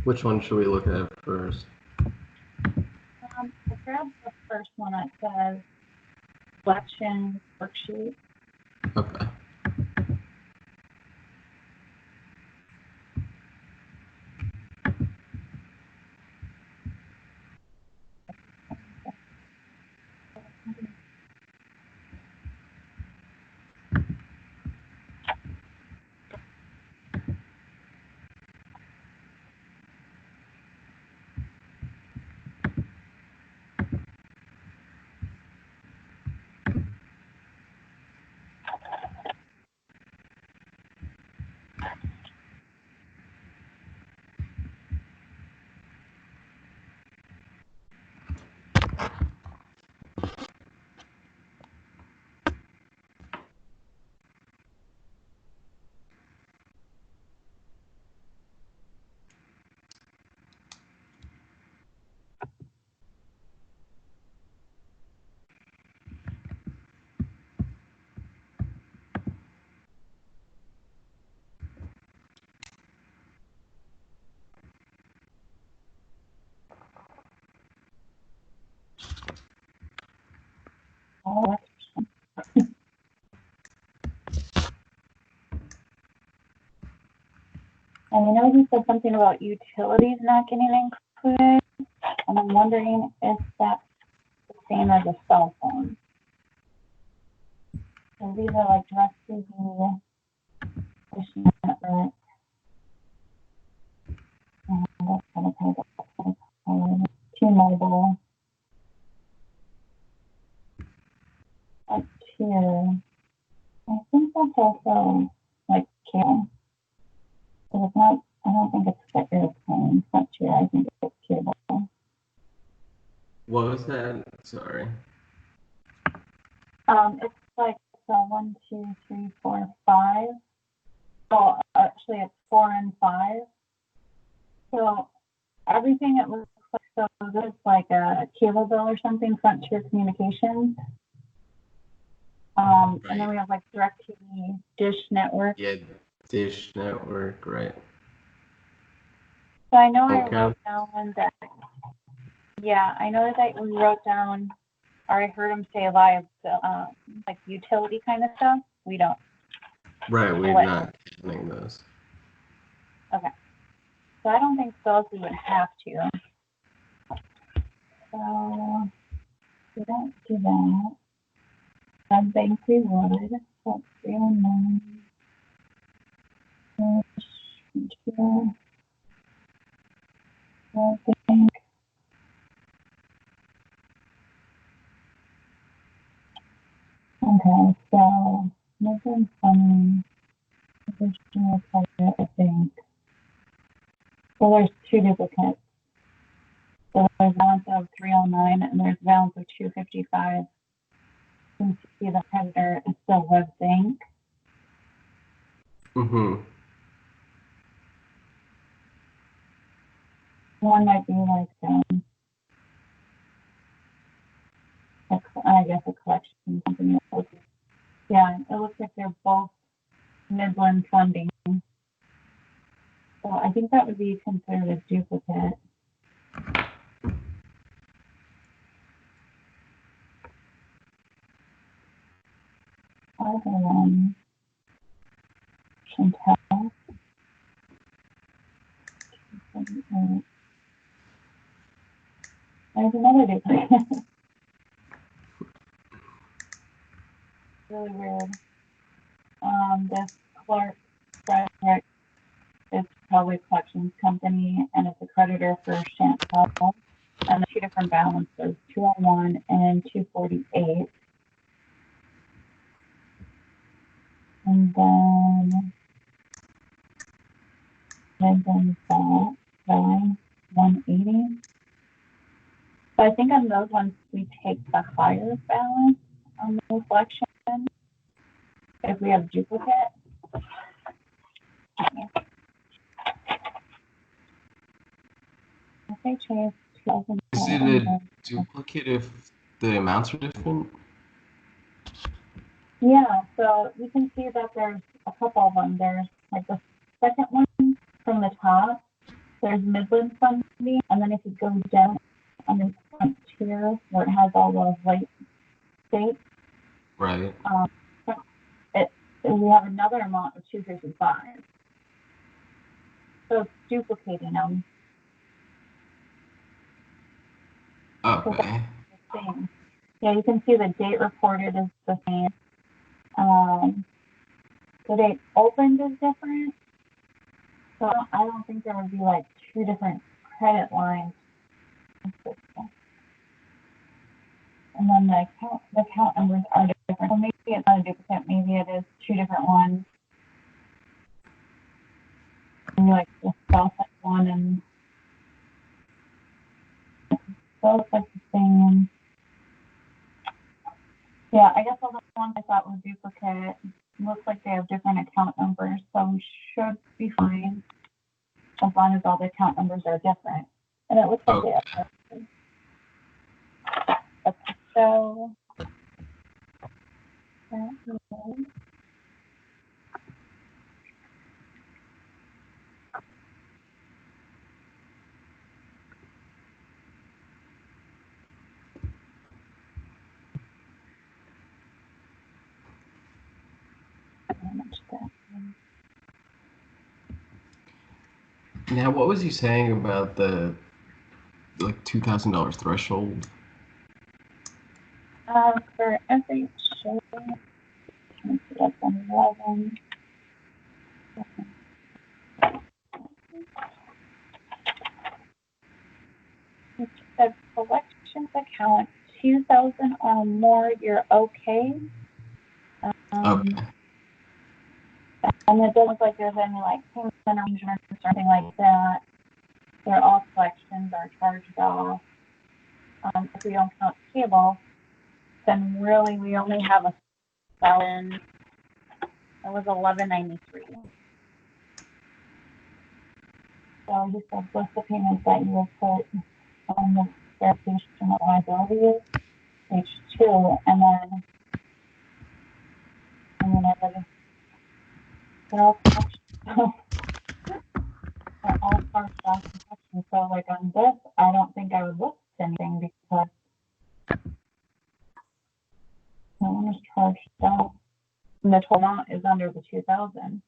Which one should we look at first? I grabbed the first one that says collection worksheet. Okay. Oh, and I know you said something about utilities not getting included, and I'm wondering if that's the same as a cell phone. So these are like direct TV, dish network, and that's kind of T-Mobile, up here. I think that's also like cable. So it's not, I don't think it's the airplane. It's not tier, I think it's cable. What was that? Sorry. It's like 1, 2, 3, 4, 5. Oh, actually, So everything it looks like, so this is like a cable bill or something, Frontier Communications. Right. And then we have like DirecTV, Dish Network. Yeah, Dish Network, right. So I know I Okay. wrote down that, yeah, I know that we wrote down, or I heard him say live, like utility kind of stuff. We don't. Right, we're What? not counting those. Okay. So I don't think those we would have to. So we don't do that. I think we would. So 309. I think. Okay, so moving funding, additional credit, I think. So there's two duplicates. So there's balance of 309 and there's balance of 255. You can see the creditor is still Web Bank. Mm-hmm. One might be like, I guess a collection company. Yeah, it looks like they're both Midland funding. So I think that would be considered a duplicate. Other one, Chantel. There's another duplicate. Really weird. This Clark Frederick is probably a collections company, and it's a creditor for Chantel. And the two different balances, 201 and 248. And then that line 180. So I think on those ones we take the higher balance on the reflection if we have duplicate. If they change 2000. Is it a duplicate if the amounts are different? Yeah, so you can see that there's a couple of them. There's like the second one from the top, there's Midland funding, and then if you go down on the Frontier where it has all those white states, Right. we have another amount of 255. So it's duplicating them. Okay. The same. Yeah, you can see the date reported is the same. The date opened is different. So I don't think there would be like two different credit lines. And then the account numbers are different. So maybe it's not a duplicate, maybe it is two different ones. And like the South one and those like the same. Yeah, I guess all the ones I thought were duplicate looks like they have different account numbers, so we should be fine as long as all the account numbers are different. And it looks like they are. Okay, so that is, how much that is. Now, what was you saying about the like $2,000 threshold? For FHA, that's 11. The collections account, 2,000 or more, you're okay. Okay. And it doesn't look like there's any like payment arrangements or something like that. They're all collections are charged off. If we don't count cable, then really we only have a $1,000. It was $11.93. So you said list the payments that you will put on the verification of liability is page 2, and then I read they're all sections. They're all part of the section. So like on this, I don't think I would list anything because no one is charged out. And the total amount is under the 2,000.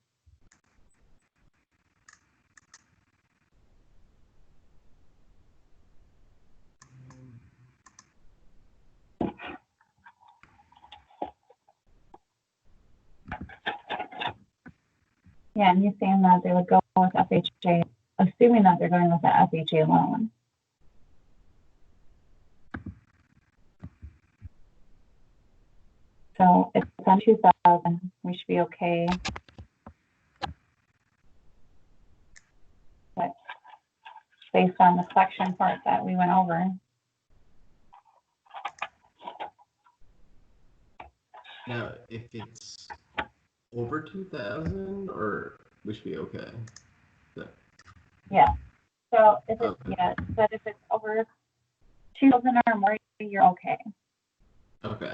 Yeah, and you're saying that they would go with FHA, assuming that they're going with the FHA loan. So if it's on 2,000, we should be okay. But based on the collection part that we went over. Now, if it's over 2,000, or we should be okay. Yeah. So if it's Okay. yeah, but if it's over 2,000 or more, you're okay. Okay.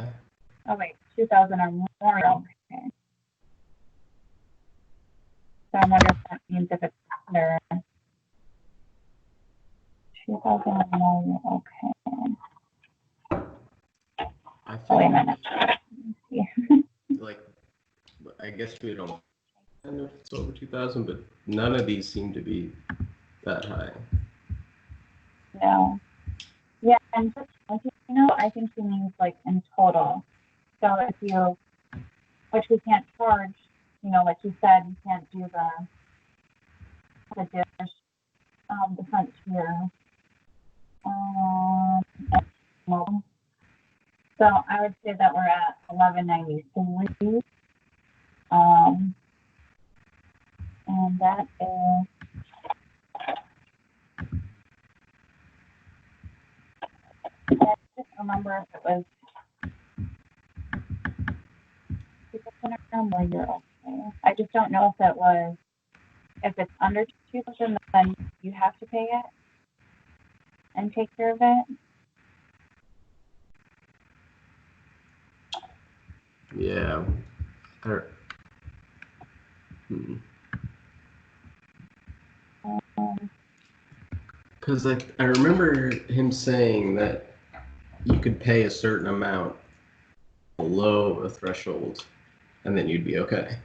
Oh wait, 2,000 or more, you're okay. So I wonder if that means if it's under 2,000 or more, you're okay. I Oh, wait a think, minute. Yeah. like, I guess we don't know if it's over 2,000, but none of these seem to be that high. No. Yeah, and just, I think he means like in total. So if you, which we can't charge, like you said, you can't do the dish, the frontier, so I would say that we're at 1193, and that is I just remember if it was 2,000 or more, you're okay. I just don't know if it's under 2,000, then you have to pay it and take care of it. Yeah. Because I remember him saying that you could pay a certain amount below a threshold, and then you'd be okay.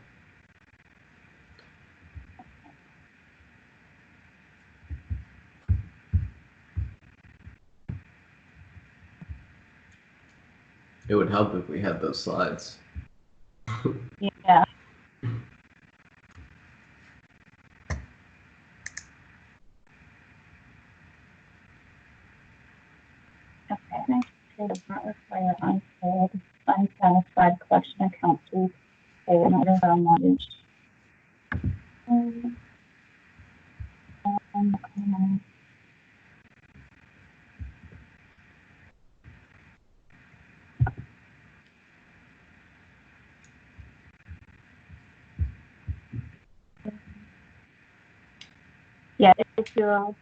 It would help if we had those slides. Yeah. Okay. Next page does not require unpaid, unsatisfied collection accounts to be paid in order for a mortgage. Okay. Yeah, if you're,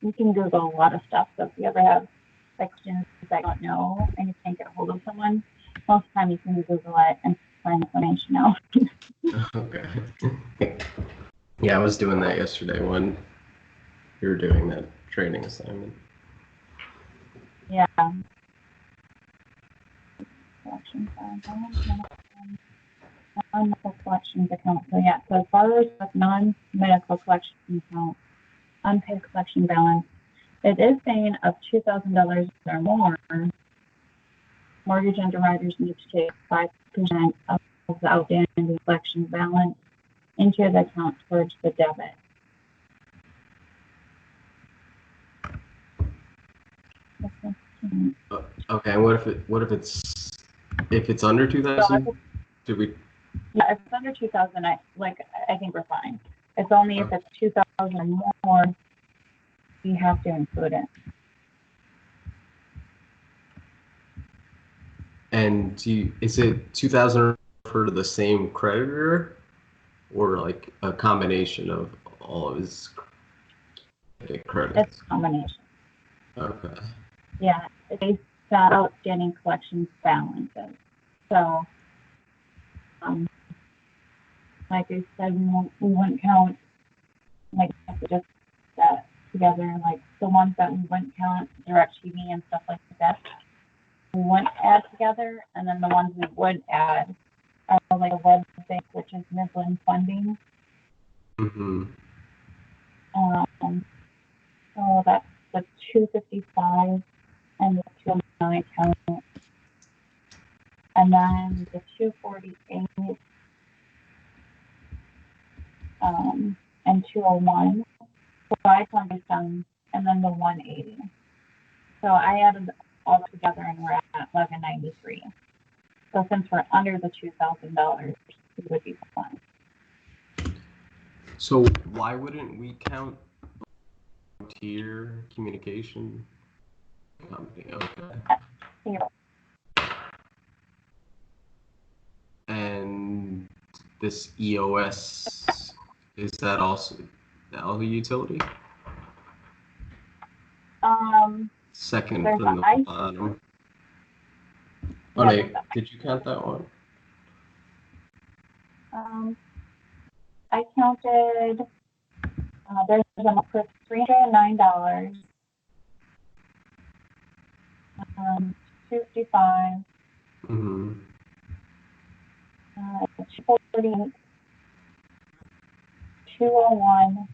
you can Google a lot of stuff. So if you ever have questions that you don't know and you can't get a hold of someone, most of the time you can Google it and find information out. Okay. Yeah, I was doing that yesterday when you were doing that training assignment. Yeah. Collections, non-medical collections account. So yeah, so borrowers with non-medical collection account, unpaid collection balance. It is saying of $2,000 or more, mortgage underwriters need to take 5% of the outstanding collection balance into the account towards the debit. Okay, what if it's under 2,000? Do we? Yeah, if it's under 2,000, I think we're fine. It's only if it's 2,000 or more, you have to include it. And is it 2,000 refer to the same creditor, or like a combination of all of his get credit. It's a combination. Okay. Yeah, it's based on outstanding collections balances. So, like I said, we wouldn't count, like, just that together, like the ones that we wouldn't count, direct TV and stuff like that, we wouldn't add together, and then the ones we would add are like a web bank, which is Midland funding. Mm-hmm. So that's the 255 and the 209 count, and then the 248 and 201. So I counted some, and then the 180. So I added all together, and we're at 1193. So since we're under the $2,000, we would be fine. So why wouldn't we count tier communication company? Okay. Zero. And this EOS, is that also a utility? Second There's from the the bottom. Yeah, Oh, there's no, did you count that one? I counted, there's a for $309, 255, Mm-hmm. 248, 201,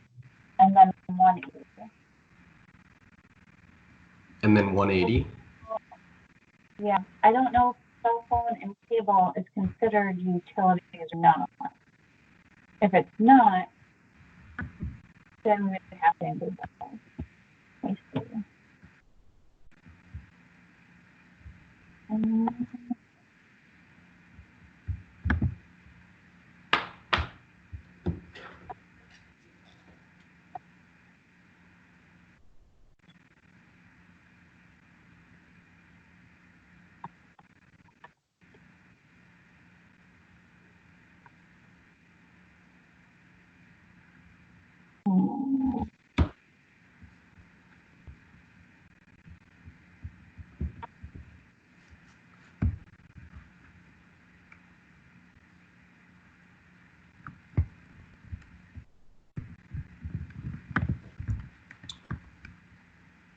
and then 180. And then 180? Yeah, I don't know if cell phone and cable is considered utilities or not. If it's not, then we would have to include that. Let me see.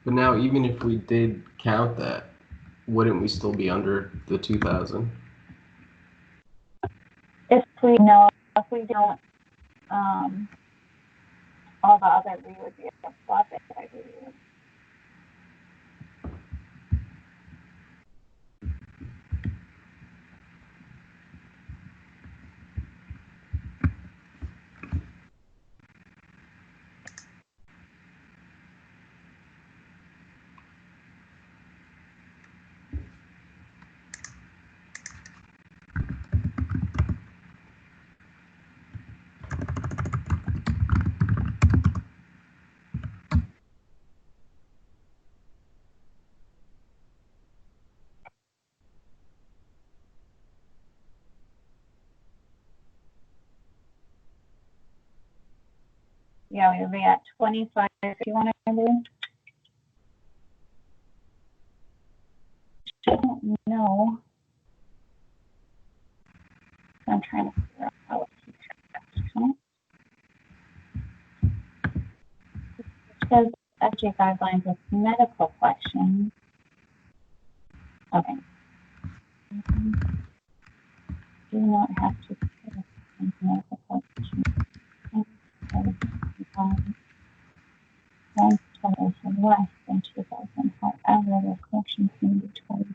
But now, even if we did count that, wouldn't we still be under the 2,000? If we don't, all the other, we would be above it, I believe. Yeah, we would be at 2551, I believe. I don't know. I'm trying to figure out how to keep track of it. It says FJ guidelines with medical collections. Okay. Do not have to pay medical collections. One total for less than 2,000. However, the collections may be told.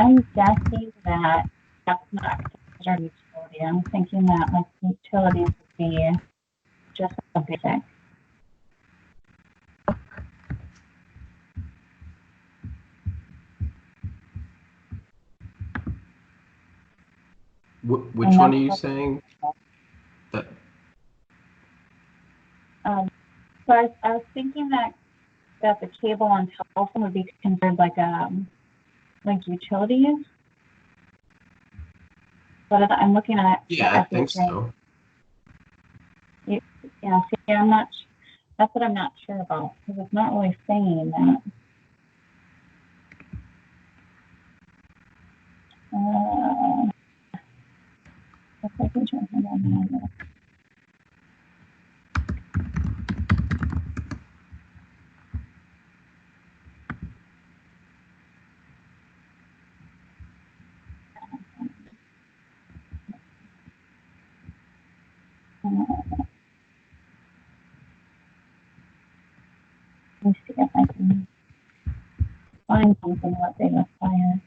I'm guessing that that's not considered utility. I'm thinking that like utilities would be just a basic. Which And one that's are you what, saying? That so I was thinking that the cable on telephone would be considered like utilities. But I'm looking at the yeah, I think FHA. so. Yeah, see, I'm not. That's what I'm not sure about because it's not really saying that. If I can turn it on. Let me see if I can find something what they require.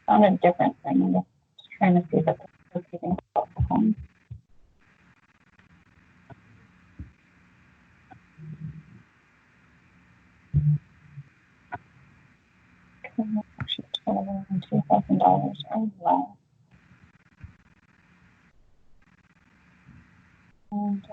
Found a different thing. I'm just trying to see if it's repeating home. Actually, $2,000. Oh wow. And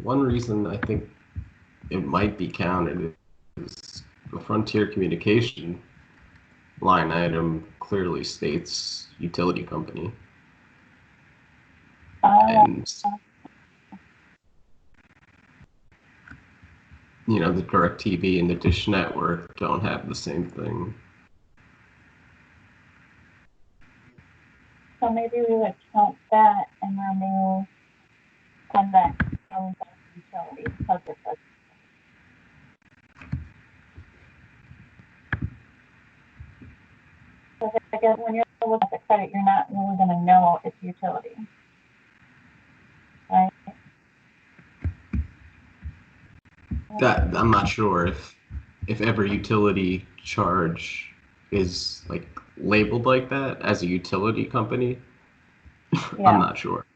One reason I think it might be counted is the Frontier Communication line item clearly states utility company, and the DirecTV and the Dish Network don't have the same thing. so maybe we would count that and remove one that comes as utility because it says. So I guess when you're looking at the credit, you're not really going to know it's utility, right? That I'm not sure if every utility charge is like labeled like that as a utility company. Yeah. I'm not sure.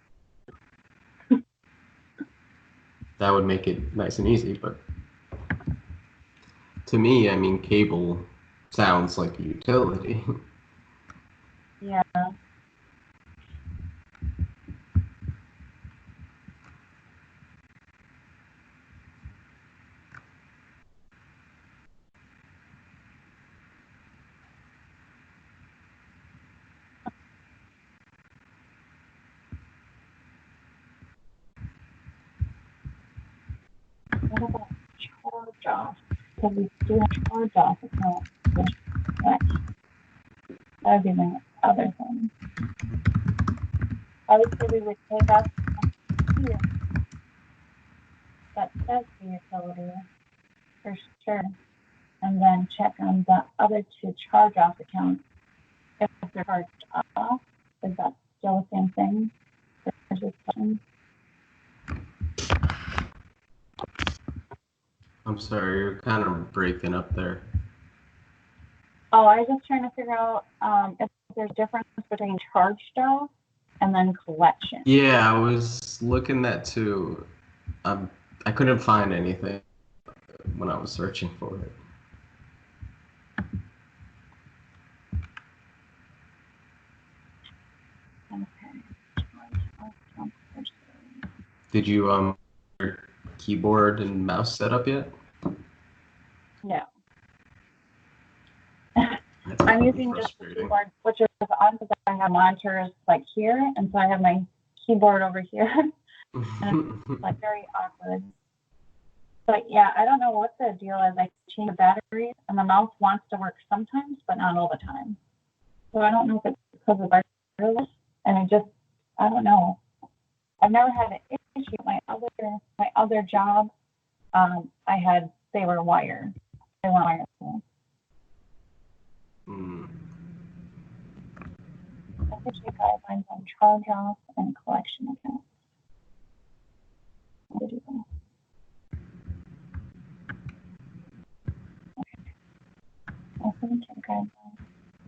That would make it nice and easy, but to me, I mean, cable sounds like a utility. Yeah. What about charge off? Because we do a charge off account. That would be my other thing. I would say we would take out here that says the utility for sure, and then check on the other two charge off accounts if they're charged off. Is that still the same thing? There's a question. I'm sorry, you're kind of breaking up there. Oh, I was just trying to figure out if there's a difference between charged off and then collection. Yeah, I was looking that too. I couldn't find anything when I was searching for it. Did you your keyboard and mouse set up yet? No. That's I'm pretty using just the frustrating. keyboard, which is on because I have monitors like here, and so I have my keyboard over here. And it's like very awkward. But yeah, I don't know what the deal is. I change the battery, and the mouse wants to work sometimes, but not all the time. So I don't know if it's because of wireless, and I don't know. I've never had an issue. My other job, they were wired. They weren't wireless. Essentially guidelines on charge off and collection accounts. What did you do? Essential guidelines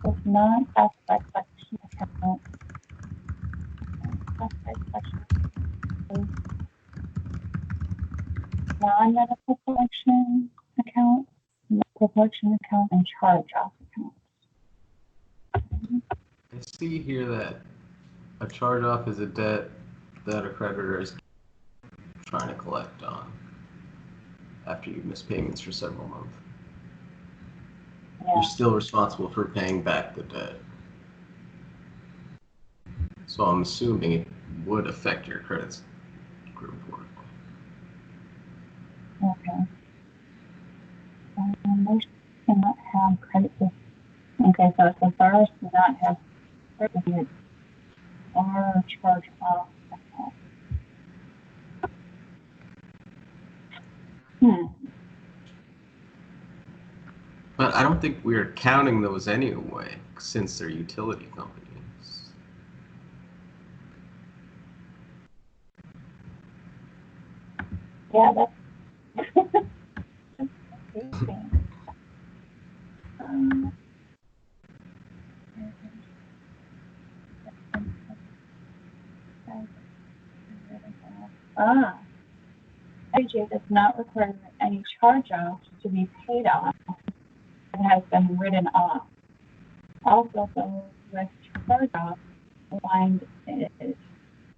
does not specify collection account. Specify collection non-medical collection account, medical collection account, and charge off account. I see here that a charge-off is a debt that a creditor is trying to collect on after you miss payments for several months. Yeah. You're still responsible for paying back the debt. So I'm assuming it would affect your credit score report. Okay. Most cannot have credit. Okay, so it says borrowers do not have credit or charge off account. But I don't think we're counting those anyway, since they're utility companies. Yeah, that's interesting. IJ does not require any charge-offs to be paid off. It has been written off. Also, so with charge-off, find it is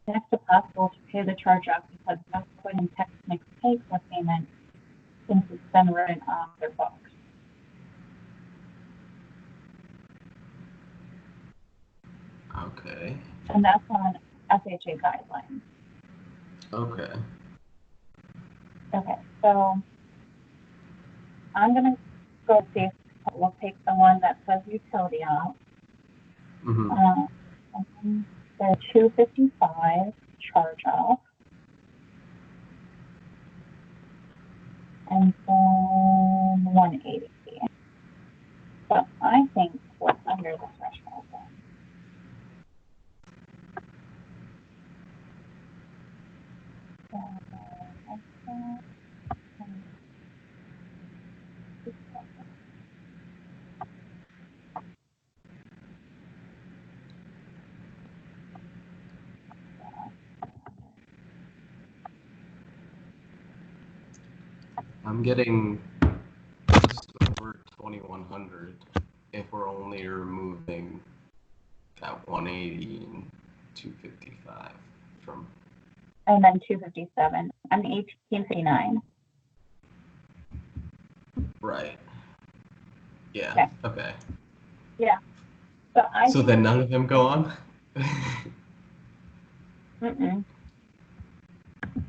next to possible to pay the charge-off because no point in technically pay for payment since it's been written off their books. Okay. And that's on FHA guidelines. Okay. Okay, so I'm going to go see if we'll take the one that says utility off. The 255 charge off. And then 180. So I think we're under the threshold then. I'm getting just over 2,100 if we're only removing that 180 and 255 from. And then 257. I mean 1859. Right. Yeah. Okay. Yeah. So then none of them go on?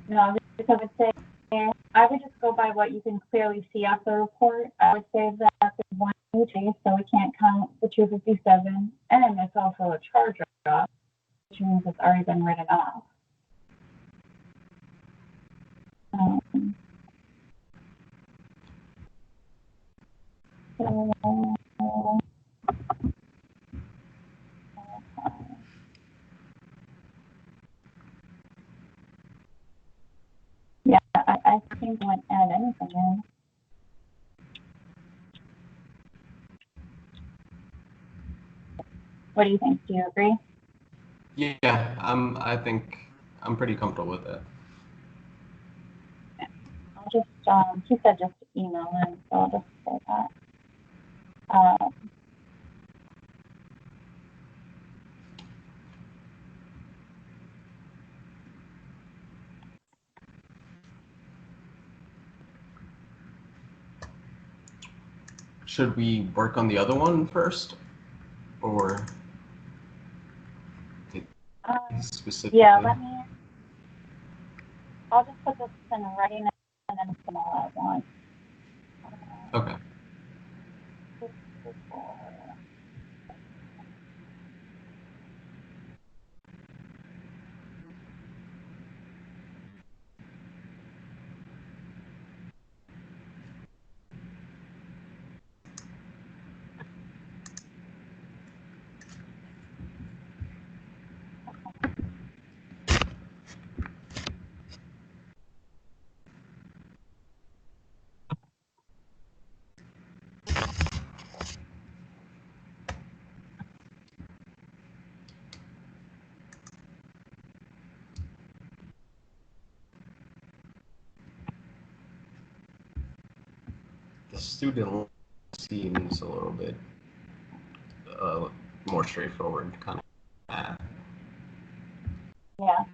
No, because it's saying, I would just go by what you can clearly see off the report. I would say that there's one UT, so we can't count the 257, and it's also a charge off, which means it's already been written off. Yeah, I think I wouldn't add anything in. What do you think? Do you agree? Yeah, I think I'm pretty comfortable with that. I'll just, he said just email him, so I'll just say that. Uh, Should we work on the other one first, or specifically? yeah, I'll just put this in writing and then put them all at once. Okay. The student loan seems a little bit more straightforward, kind of. Yeah.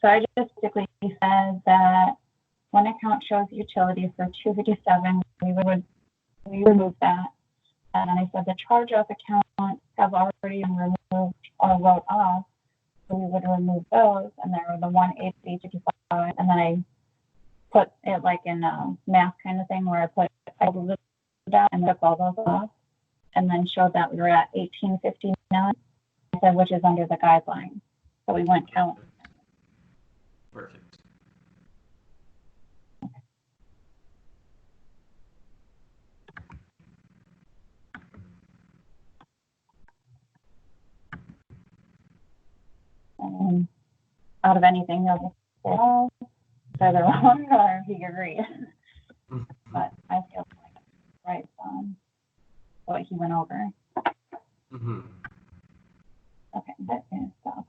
So I just basically said that one account shows utilities for 257, we remove that. And then I said the charge-off accounts have already been removed or wrote off, so we would remove those, and there were the 180.55, and then I put it like in a math kind of thing where I pulled it out and took all those off, and then showed that we were at 1859, I said, which is under the guideline. So we went count. Perfect. And out of anything, he'll just say, oh, it's either wrong or he agreed. But I feel like it's right on what he went over. Mm-hmm. Okay, that is stuff.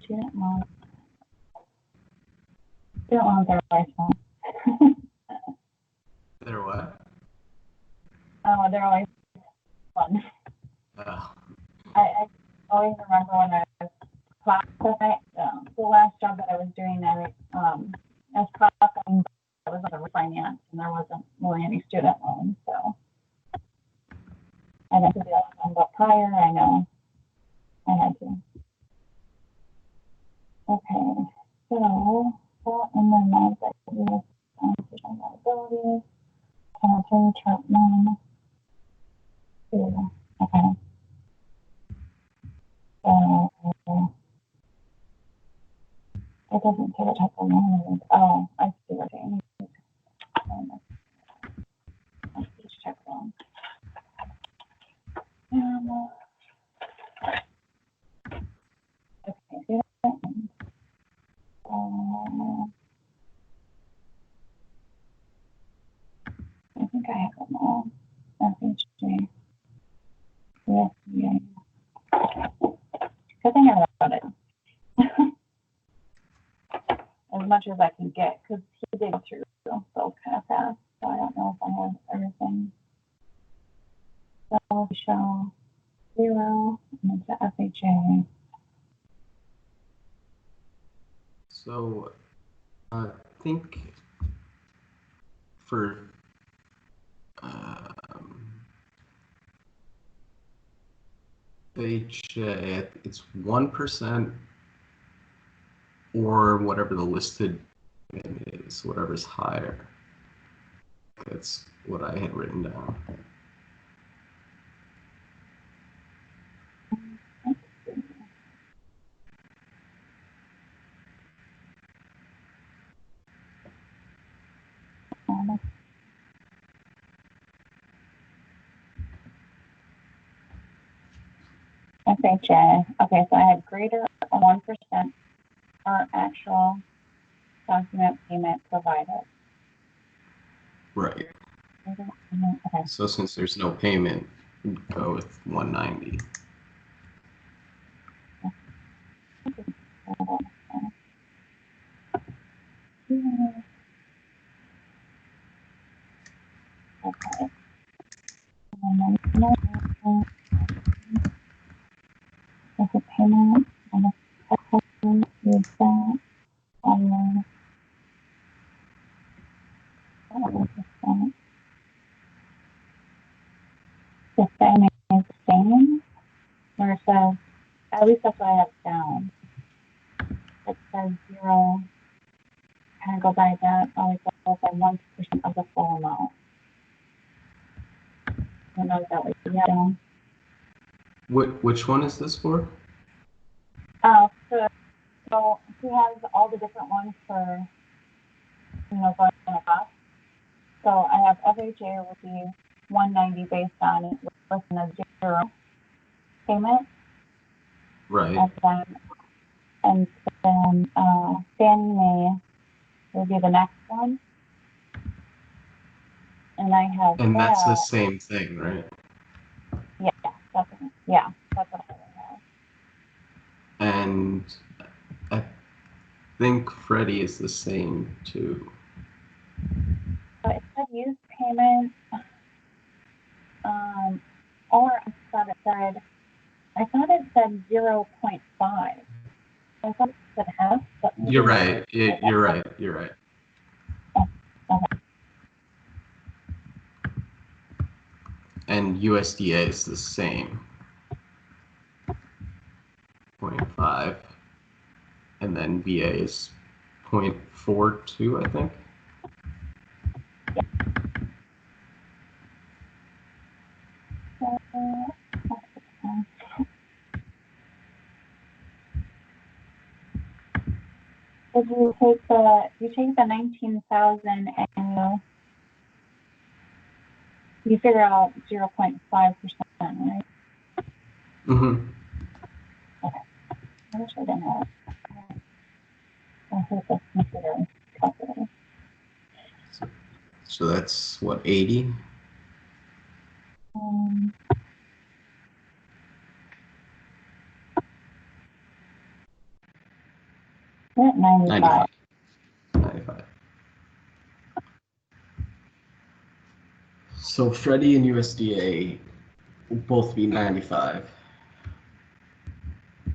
Student loans. Student loans are always fun. They're what? Oh, they're always fun. I always remember when I was processing the last job that I was doing, as processing, I was on refinance, and there wasn't really any student loans, so I had to do that one, but prior, I know I had to. Okay, so and then liabilities, attorney Chapman. Okay. It doesn't say the type of loan it is. Oh, I see what it is. Each check loan. Okay, see that? I think I have them all. FHJ. Yes, yeah. Good thing I wrote it. As much as I can get, because he did go through those kind of fast. So I don't know if I have everything. So show 0 and it's FHA. So I think for FHA, it's 1% or whatever the listed is, whatever's higher. That's what I had written down. FHA. Okay, so I had greater than 1% or actual document payment provided. Right. Okay. So since there's no payment, we'd go with 190. Okay. There's a payment and a customer is that on the same is the same, where it says, at least that's what I have down. It says 0, kind of go by that, always goes by 1% of the full amount. I don't know if that was down. Which one is this for? So he has all the different ones for, going across. So I have FHA would be 190 based on it with a 0 payment. Right. And then Fannie Mae would be the next one. And I have And that's the same thing, right? Yeah, that's what I have. And I think Freddie is the same too. So it said use payment, or I thought it said 0.5. I thought it said half, but You're right. You're right. Okay. And USDA is the same. 0.5. And then VA is 0.42, I think. Did you take the 19,000 and you figure out 0.5%, right? Mm-hmm. Okay. I wish I didn't have it. I hate this computer calculator. So that's what, 80? We're at 95. 95. So Freddie and USDA will both be 95.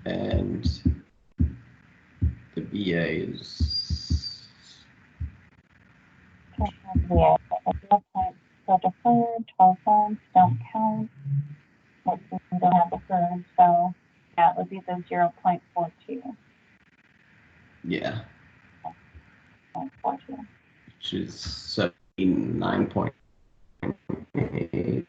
And the VA is... Yeah, so deferred, 12 months, don't count. What we don't have deferred, so yeah, it would be the 0.42. Yeah. 0.42. Which is 79.8.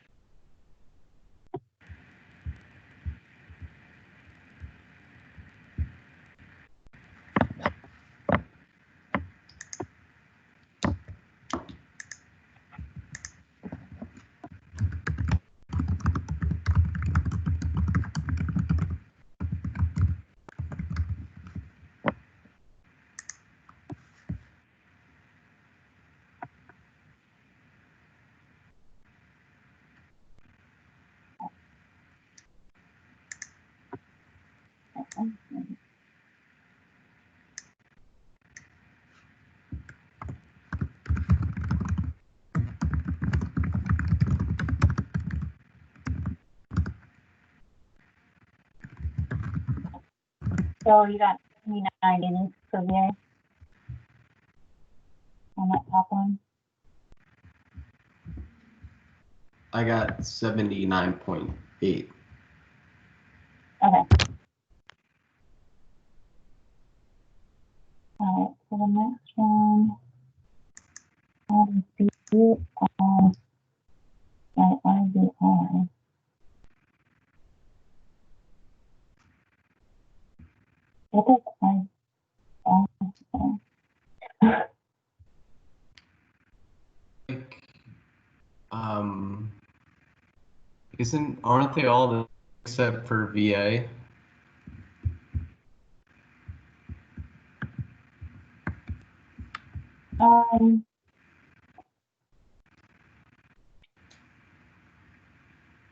So you got 29 for VA on that top one. I got 79.8. Okay. All right. So the next one, I'll be on my IVR. What is IVR? Aren't they all the except for VA?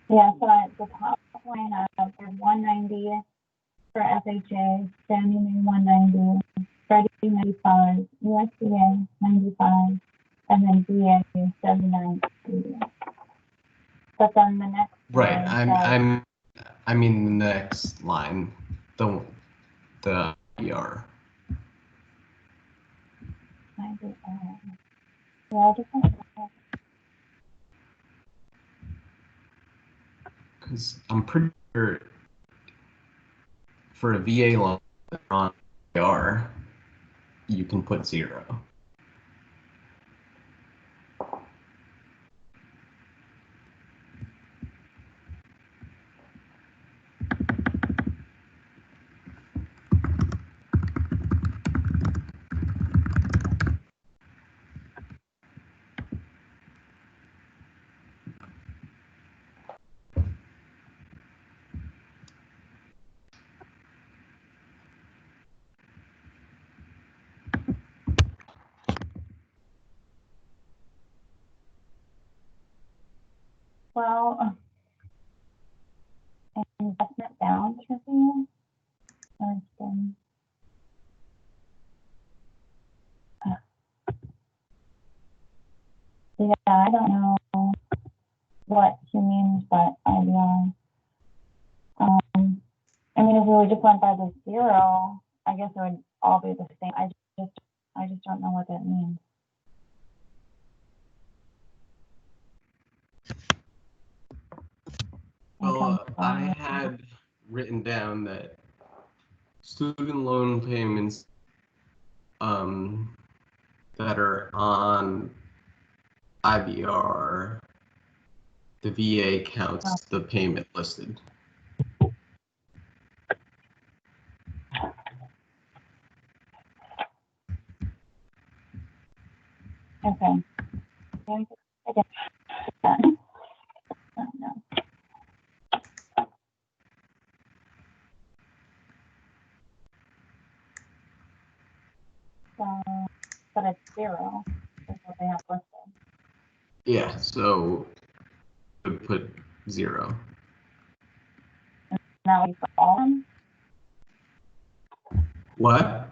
Yeah, so at the top line of 190 for FHA, Fannie Mae 190, Freddie 95, USDA 95, and then VA 79. But then the next Right. line I mean the next line, the ER. Yeah, I just want to. Because I'm pretty sure for a VA loan on ER, you can put 0. Well, investment balance review. Yeah, I don't know what he means by IBI. I mean, if we just went by the 0, I guess it would all be the same. I just don't know what that means. Well, I had written down that student loan payments that are on IVR, the VA counts the payment listed. Okay. But it's 0. That's what they have listed. Yeah, so I would put 0. Now we for all of them. What?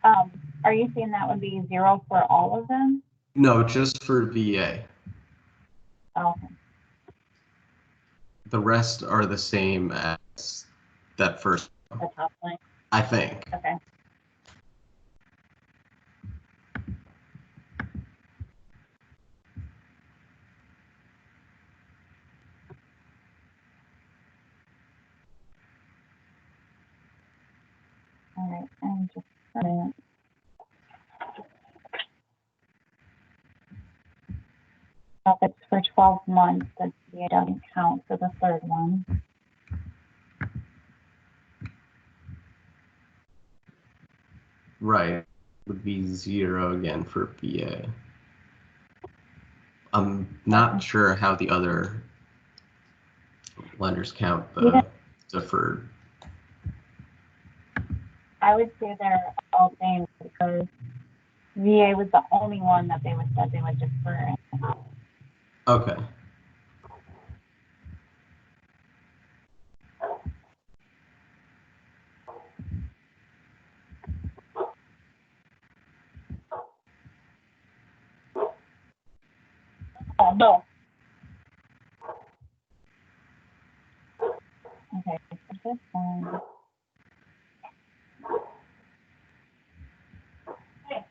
Are you saying that would be 0 for all of them? No, just for VA. Oh, okay. The rest are the same as that first one, The top line. I think. Okay. All right. And just a minute. If it's for 12 months, the VA doesn't count for the third one. Right. Would be 0 again for VA. I'm not sure how the other lenders count the deferred. I would say they're all the same because VA was the only one that they said they would defer. Okay. No. Okay, so this one. Hey,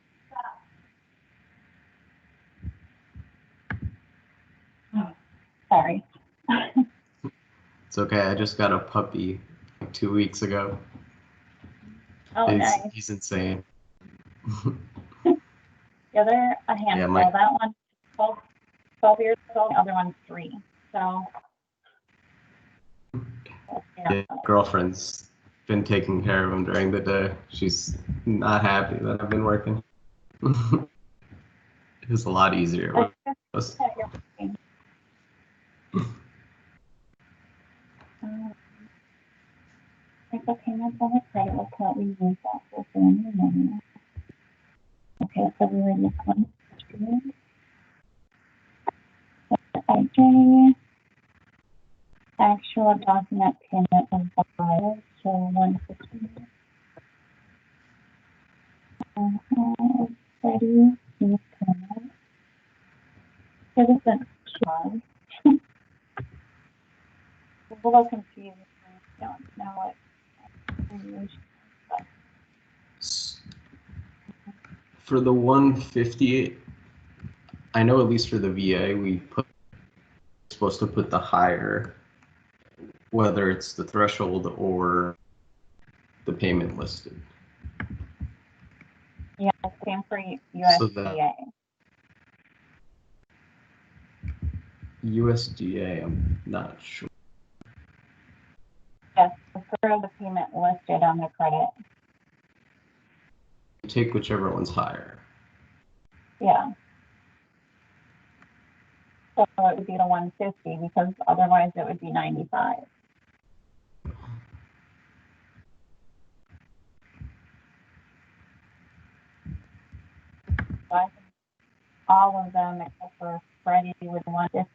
stop. Sorry. It's okay. I just got a puppy like 2 weeks ago. Oh, nice. He's insane. Yeah, they're a handful. Yeah, that one's 12 years old, the other one's 3. So, yeah, girlfriend's been taking care of him during the day. She's not happy that I've been working. It was a lot easier with us. Make the payments on the credit account, we use that for family money. Okay, so we were this one. Okay. Actual document payment of $5, so $150. Ready, use payment. So this is charge. I'm a little confused. I don't know what. For the 150, I know at least for the VA, supposed to put the higher, whether it's the threshold or the payment listed. Yeah, same for USDA. So that USDA, I'm not sure. Yes, for the payment listed on the credit. Take whichever one's higher. Yeah. So it would be the 150 because otherwise it would be 95. So I think all of them except for Freddie would 150.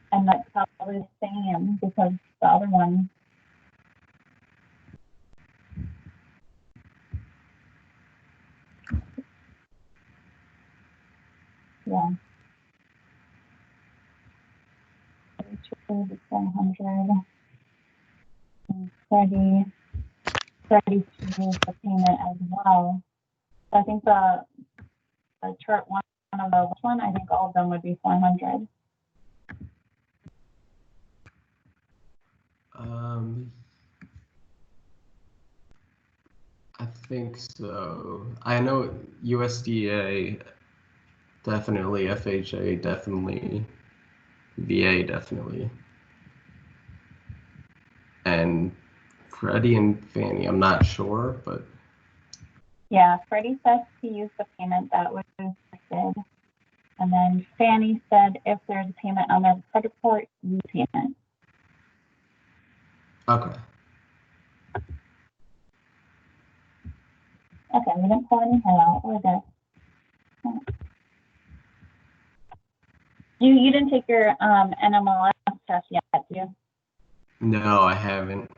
And that's probably the same because the other one. Yeah. 400. And Freddie needs the payment as well. So I think the chart one of the one, I think all of them would be 400. I think so. I know USDA definitely, FHA definitely, VA definitely, and Freddie and Fannie, I'm not sure, but Yeah, Freddie says to use the payment that was listed. And then Fannie said if there's a payment on their credit report, use payment. okay. Okay, we didn't pull any hair out. We're good. You didn't take your NMLS test yet, did you? No, I haven't.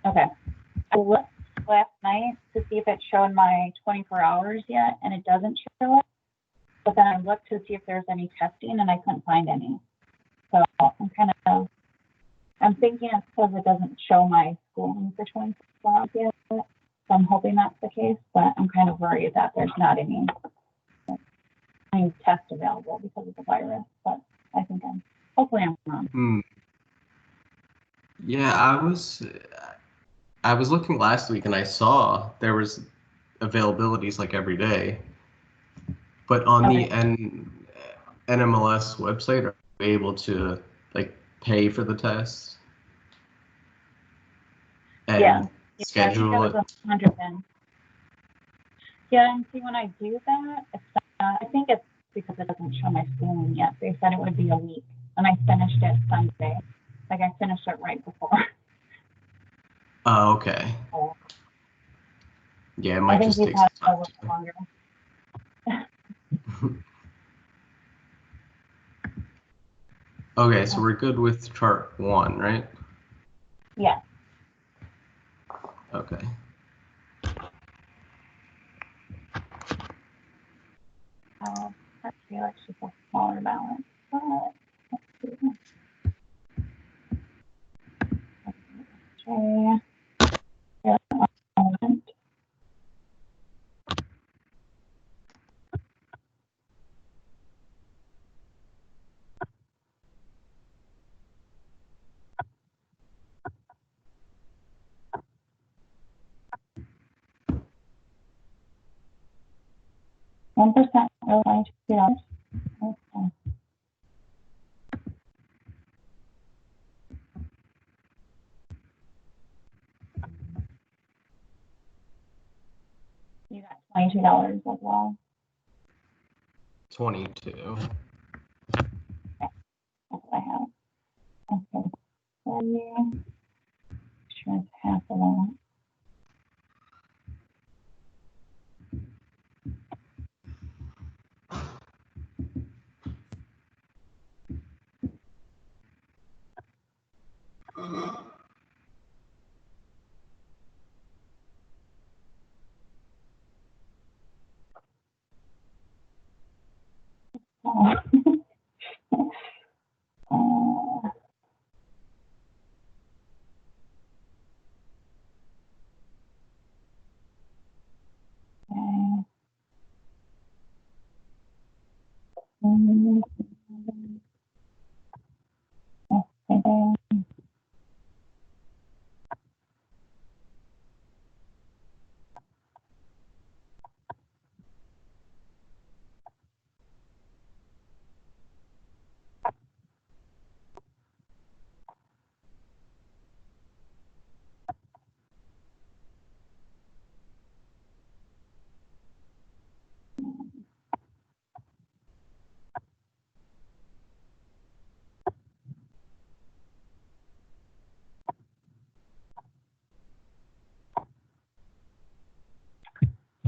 Okay. I looked last night to see if it showed my 24 hours yet, and it doesn't show it. But then I looked to see if there's any testing, and I couldn't find any. So I'm thinking it's because it doesn't show my schooling for 24 hours yet. So I'm hoping that's the case, but I'm kind of worried that there's not any test available because of the virus. But I think hopefully I'm wrong. Yeah, I was looking last week and I saw there was availabilities like every day, but on the NMLS website, are you able to like pay for the test and schedule it? 100 then. Yeah, and see when I do that, I think it's because it doesn't show my schooling yet. They said it would be a week, and I finished it Sunday. Like I finished it right before. Oh, okay. Yeah, it might just take some time. A little longer. Okay, so we're good with chart 1, right? Yeah. Okay. That feels just a smaller balance, but let's see. Okay. Yeah, 1% will $22. Okay. You got $22 as well. 22. That's what I have. Okay. So yeah, sure it's half of that. Uh, okay. Okay.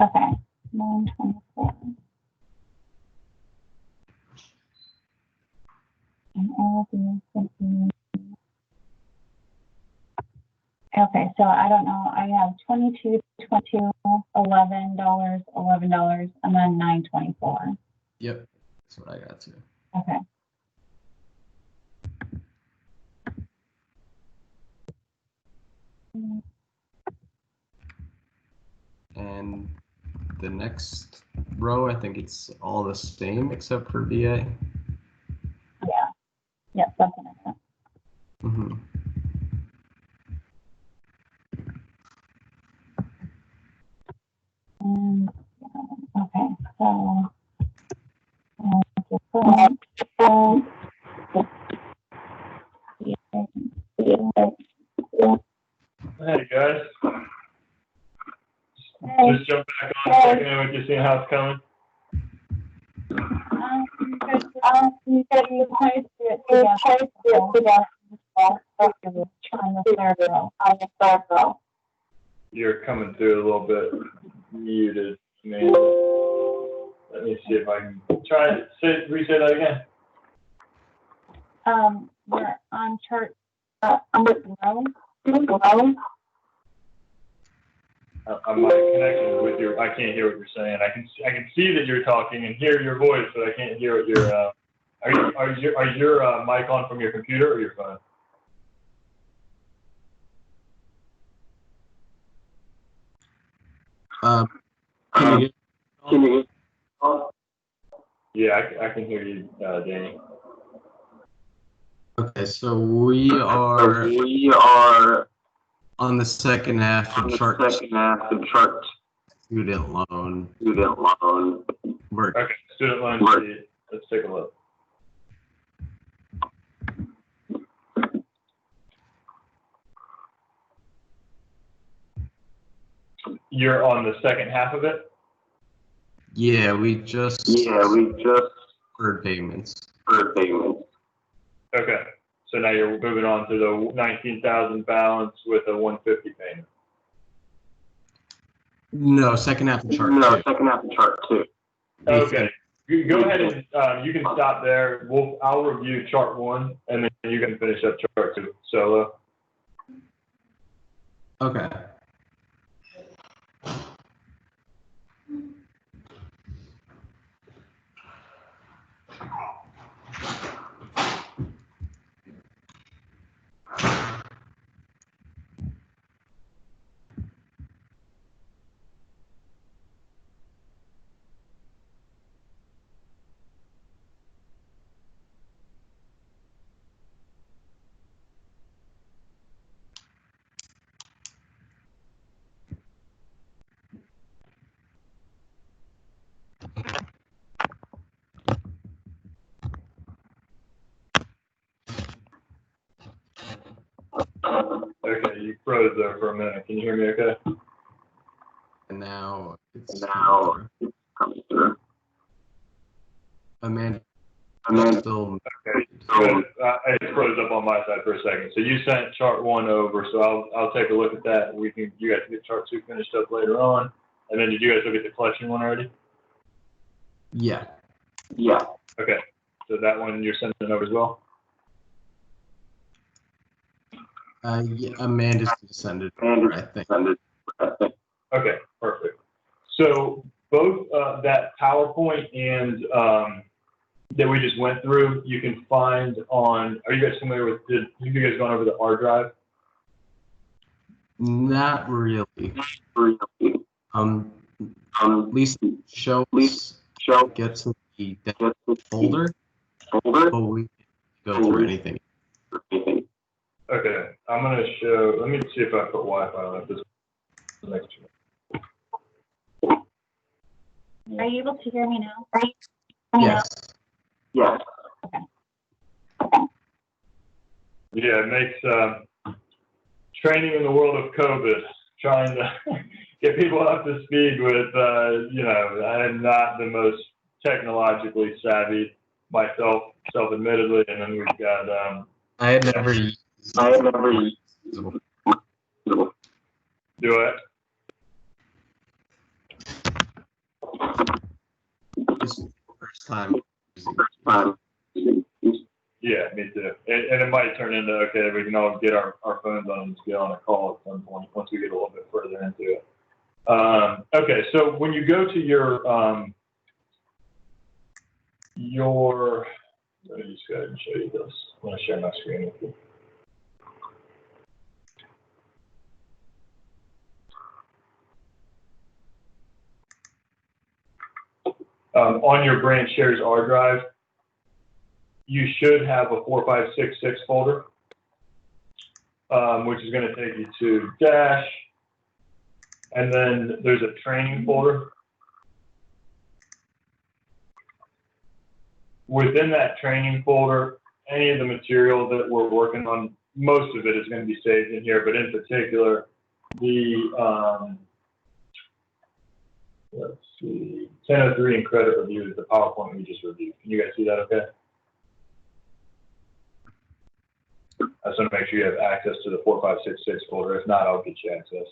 Okay. 924. And all of these would be. Okay, so I don't know. I have 22, 22, $11, $11, and then 924. Yep. That's what I got too. Okay. And the next row, I think it's all the same except for VA. Yeah. Yep, that's what I have. Mm-hmm. Okay, so Hey guys, just jump back on, checking in with you, seeing how it's coming. you said you posted it together. On the third row. You're coming through a little bit muted, man. Let me see if I can try to reset that again. We're on chart row. My connection with your, I can't hear what you're saying. I can see that you're talking and hear your voice, but I can't hear what you're. Are your mic on from your computer or your phone? Can you hear? Yeah, I can hear you, Danny. Okay, so we are on the second half of chart student loan. Work. Okay, student loan. Let's take a look. You're on the second half of it? Yeah, we just deferred payments. Okay. So now you're moving on to the 19,000 balance with a 150 payment. No, second half of chart two. Okay. You go ahead and you can stop there. I'll review chart 1 and then you can finish up chart 2 solo. Okay. you froze there for a minute. Can you hear me okay? And now it's coming through. Amanda, still. Okay. Good. It froze up on my side for a second. So you sent chart 1 over, so I'll take a look at that. You guys get chart 2 finished up later on. And then did you guys look at the collection one already? Yeah. Yeah. Okay. So that one you're sending over as well? Yeah, Amanda's gonna send it over, I think. Okay, perfect. So both that PowerPoint and that we just went through, you can find on, are you guys familiar with, have you guys gone over the R drive? Not really. At least show get to the folder, but we can go through anything. Okay, I'm gonna show, let me see if I put Wi-Fi on this next one. Are you able to hear me now? Yes. Yes. Yeah, it makes training in the world of COVID, trying to get people up to speed with, I am not the most technologically savvy myself, self-admittedly, and then we've got, I had never used do it. this is the first time. Yeah, me too. And it might turn into, okay, we can all get our phones on and just get on a call at some point once we get a little bit further into it. Okay, so when you go to your, let me just go ahead and show you this. I'm going to share my screen with you. On your branch shares R drive, you should have a 4566 folder, which is going to take you to Dash, and then there's a training folder. Within that training folder, any of the material that we're working on, most of it is going to be saved in here, but in particular, the let's see, 1003 and credit review is the PowerPoint we just reviewed. Can you guys see that okay? I just want to make sure you have access to the 4566 folder. If not, I'll get you access.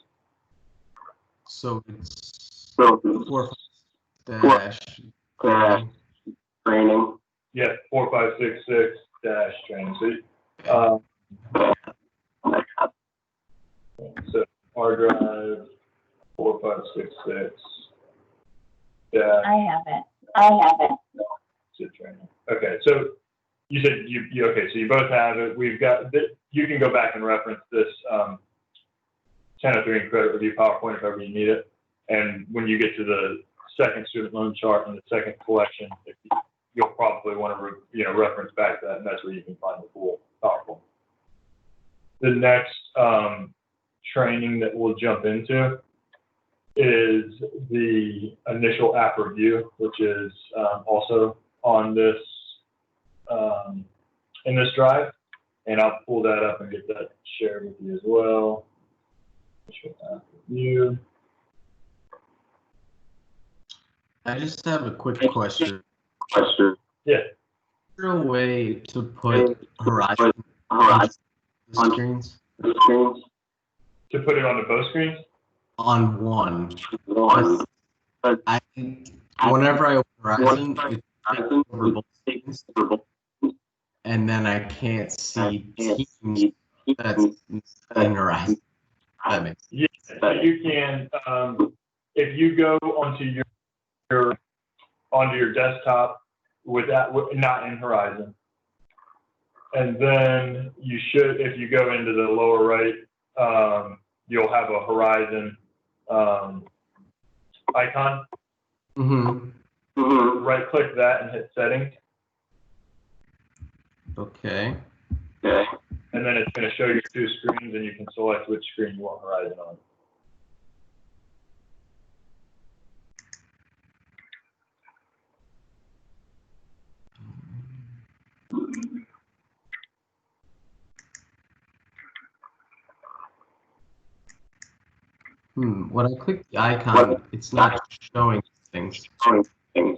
So it's 4 dash training. Yeah, 4566 dash training. So, so R drive 4566 dash. I have it. Training. Okay, so you said you okay, so you both have it. We've got, you can go back and reference this 1003 and credit review PowerPoint if ever you need it. And when you get to the second student loan chart and the second collection, you'll probably want to reference back to that, and that's where you can find the full PowerPoint. The next training that we'll jump into is the initial app review, which is also on this in this drive, and I'll pull that up and get that shared with you as well. Initial app review. I just have a quick question. Yeah. Is there a way to put Horizon on screens? To put it on the both screens? On one. Whenever I open Horizon, it takes over both screens, and then I can't see Teams that's in Horizon. That makes sense. Yeah, so you can, if you go onto your desktop with that, not in Horizon, and then you should, if you go into the lower right, you'll have a Horizon icon. Right click that and hit settings. Okay. And then it's going to show you 2 screens, and you can select which screen you want Horizon on. When I click the icon, it's not showing things. Things.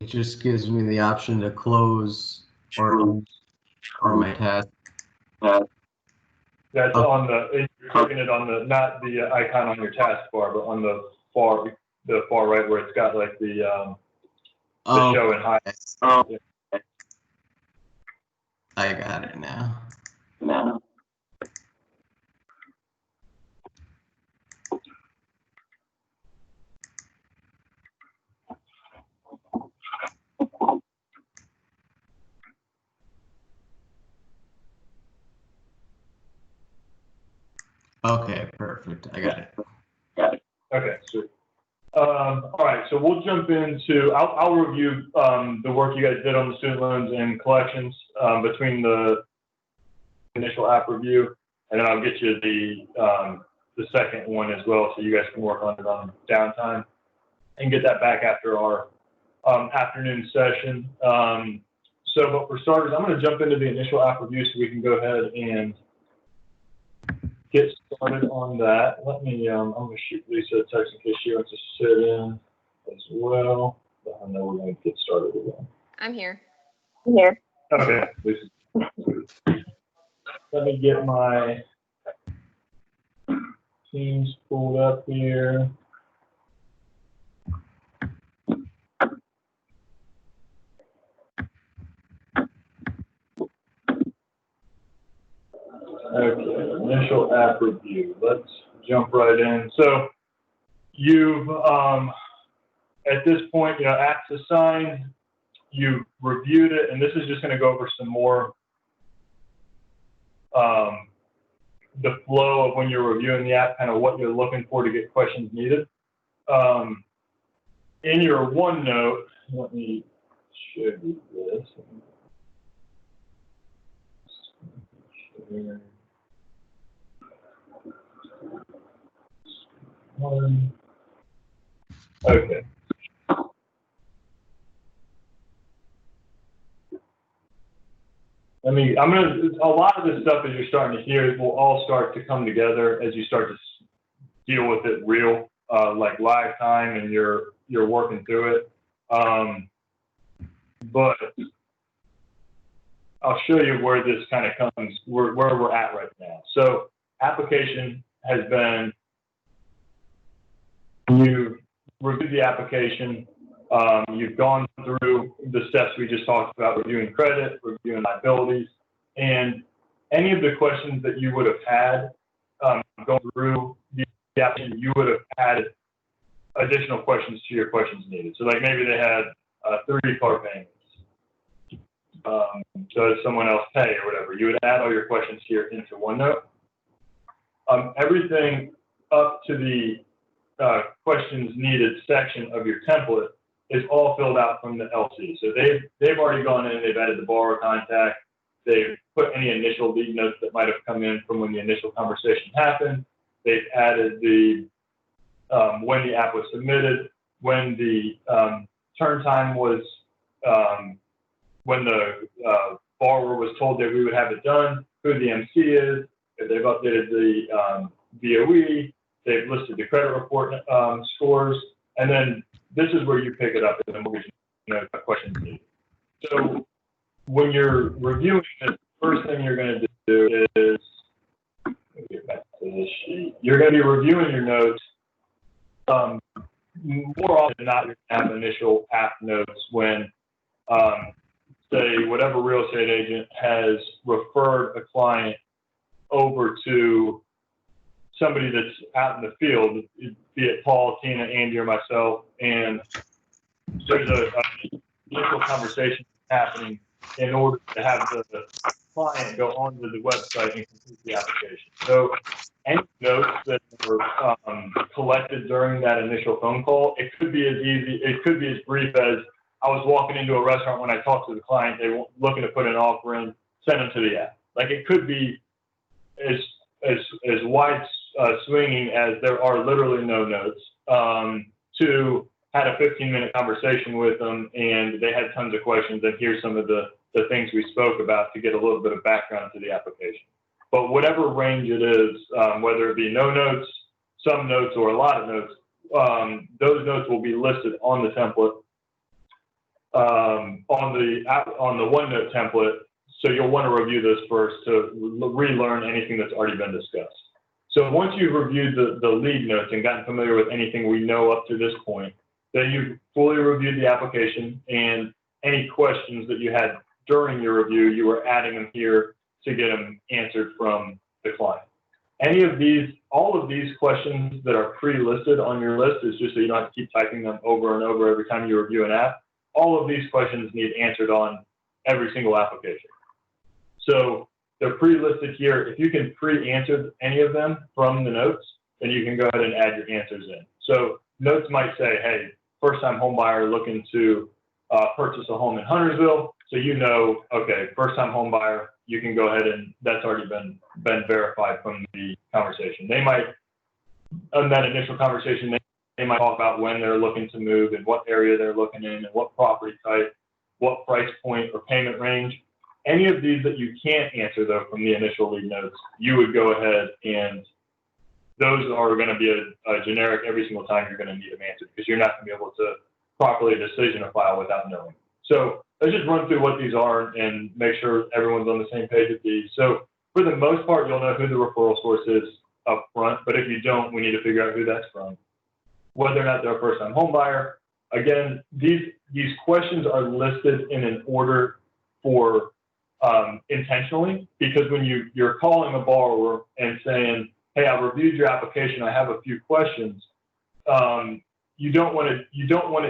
It just gives me the option to close or my task. That's Oh. on the, you're clicking it on the, not the icon on your taskbar, but on the far right where it's got like the show and hide. Oh, I got it now. no. Okay, perfect. I got it. Okay, sweet. All right, so we'll jump into, I'll review the work you guys did on the student loans and collections between the initial app review, and then I'll get you the second one as well, so you guys can work on it on downtime and get that back after our afternoon session. But for starters, I'm going to jump into the initial app review so we can go ahead and get started on that. Let me, I'm going to shoot Lisa a text in case she wants to sit in as well. Let her know we're going to get started again. I'm here. Here. Okay, Lisa. Let me get my Teams pulled up here. Okay, initial app review. Let's jump right in. So you've, at this point, you know, app's assigned, you've reviewed it, and this is just going to go over some more the flow of when you're reviewing the app, kind of what you're looking for to get questions needed. In your OneNote, let me show you this. Okay. A lot of this stuff as you're starting to hear will all start to come together as you start to deal with it real, like live time, and you're working through it. But I'll show you where this kind of comes, where we're at right now. So application has been, you reviewed the application, you've gone through the steps we just talked about, reviewing credit, reviewing liabilities, and any of the questions that you would have had going through the application, you would have added additional questions to your questions needed. So like maybe they had 3 car payments. Does someone else pay or whatever? You would add all your questions here into OneNote. Everything up to the questions needed section of your template is all filled out from the LC. So they've already gone in, they've added the borrower contact, they've put any initial lead notes that might have come in from when the initial conversation happened. They've added the when the app was submitted, when the turn time was, when the borrower was told that we would have it done, who the MC is, if they've updated the DOE, they've listed the credit report scores, and then this is where you pick it up in the mortgage questions needed. So when you're reviewing this, the first thing you're going to do is, let me get back to this sheet. You're going to be reviewing your notes. More often than not, you have initial app notes when, say, whatever real estate agent has referred a client over to somebody that's out in the field, be it Paul, Tina, Andy, or myself, and there's a initial conversation happening in order to have the client go onto the website and complete the application. So any notes that were collected during that initial phone call, it could be as brief as, I was walking into a restaurant when I talked to the client, they were looking to put an offer in, send them to the app. Like it could be as wide swinging as there are literally no notes, to had a 15-minute conversation with them and they had tons of questions, and here's some of the things we spoke about to get a little bit of background to the application. But whatever range it is, whether it be no notes, some notes, or a lot of notes, those notes will be listed on the template, on the OneNote template. So you'll want to review this first to relearn anything that's already been discussed. So once you've reviewed the lead notes and gotten familiar with anything we know up to this point, then you've fully reviewed the application, and any questions that you had during your review, you were adding them here to get them answered from the client. All of these questions that are pre-listed on your list is just so you don't have to keep typing them over and over every time you review an app. All of these questions need answered on every single application. So they're pre-listed here. If you can pre-answer any of them from the notes, then you can go ahead and add your answers in. So notes might say, hey, first-time home buyer looking to purchase a home in Huntersville. So you know, okay, first-time home buyer, you can go ahead and that's already been verified from the conversation. They might, on that initial conversation, they might talk about when they're looking to move and what area they're looking in and what property type, what price point or payment range. Any of these that you can't answer, though, from the initial lead notes, you would go ahead and those are going to be a generic every single time you're going to need them answered because you're not going to be able to properly decision a file without knowing. So let's just run through what these are and make sure everyone's on the same page with these. So for the most part, you'll know who the referral source is up front, but if you don't, we need to figure out who that's from. Whether or not they're a first-time home buyer. Again, these questions are listed in an order for intentionally, because when you're calling a borrower and saying, hey, I've reviewed your application, I have a few questions, you don't want it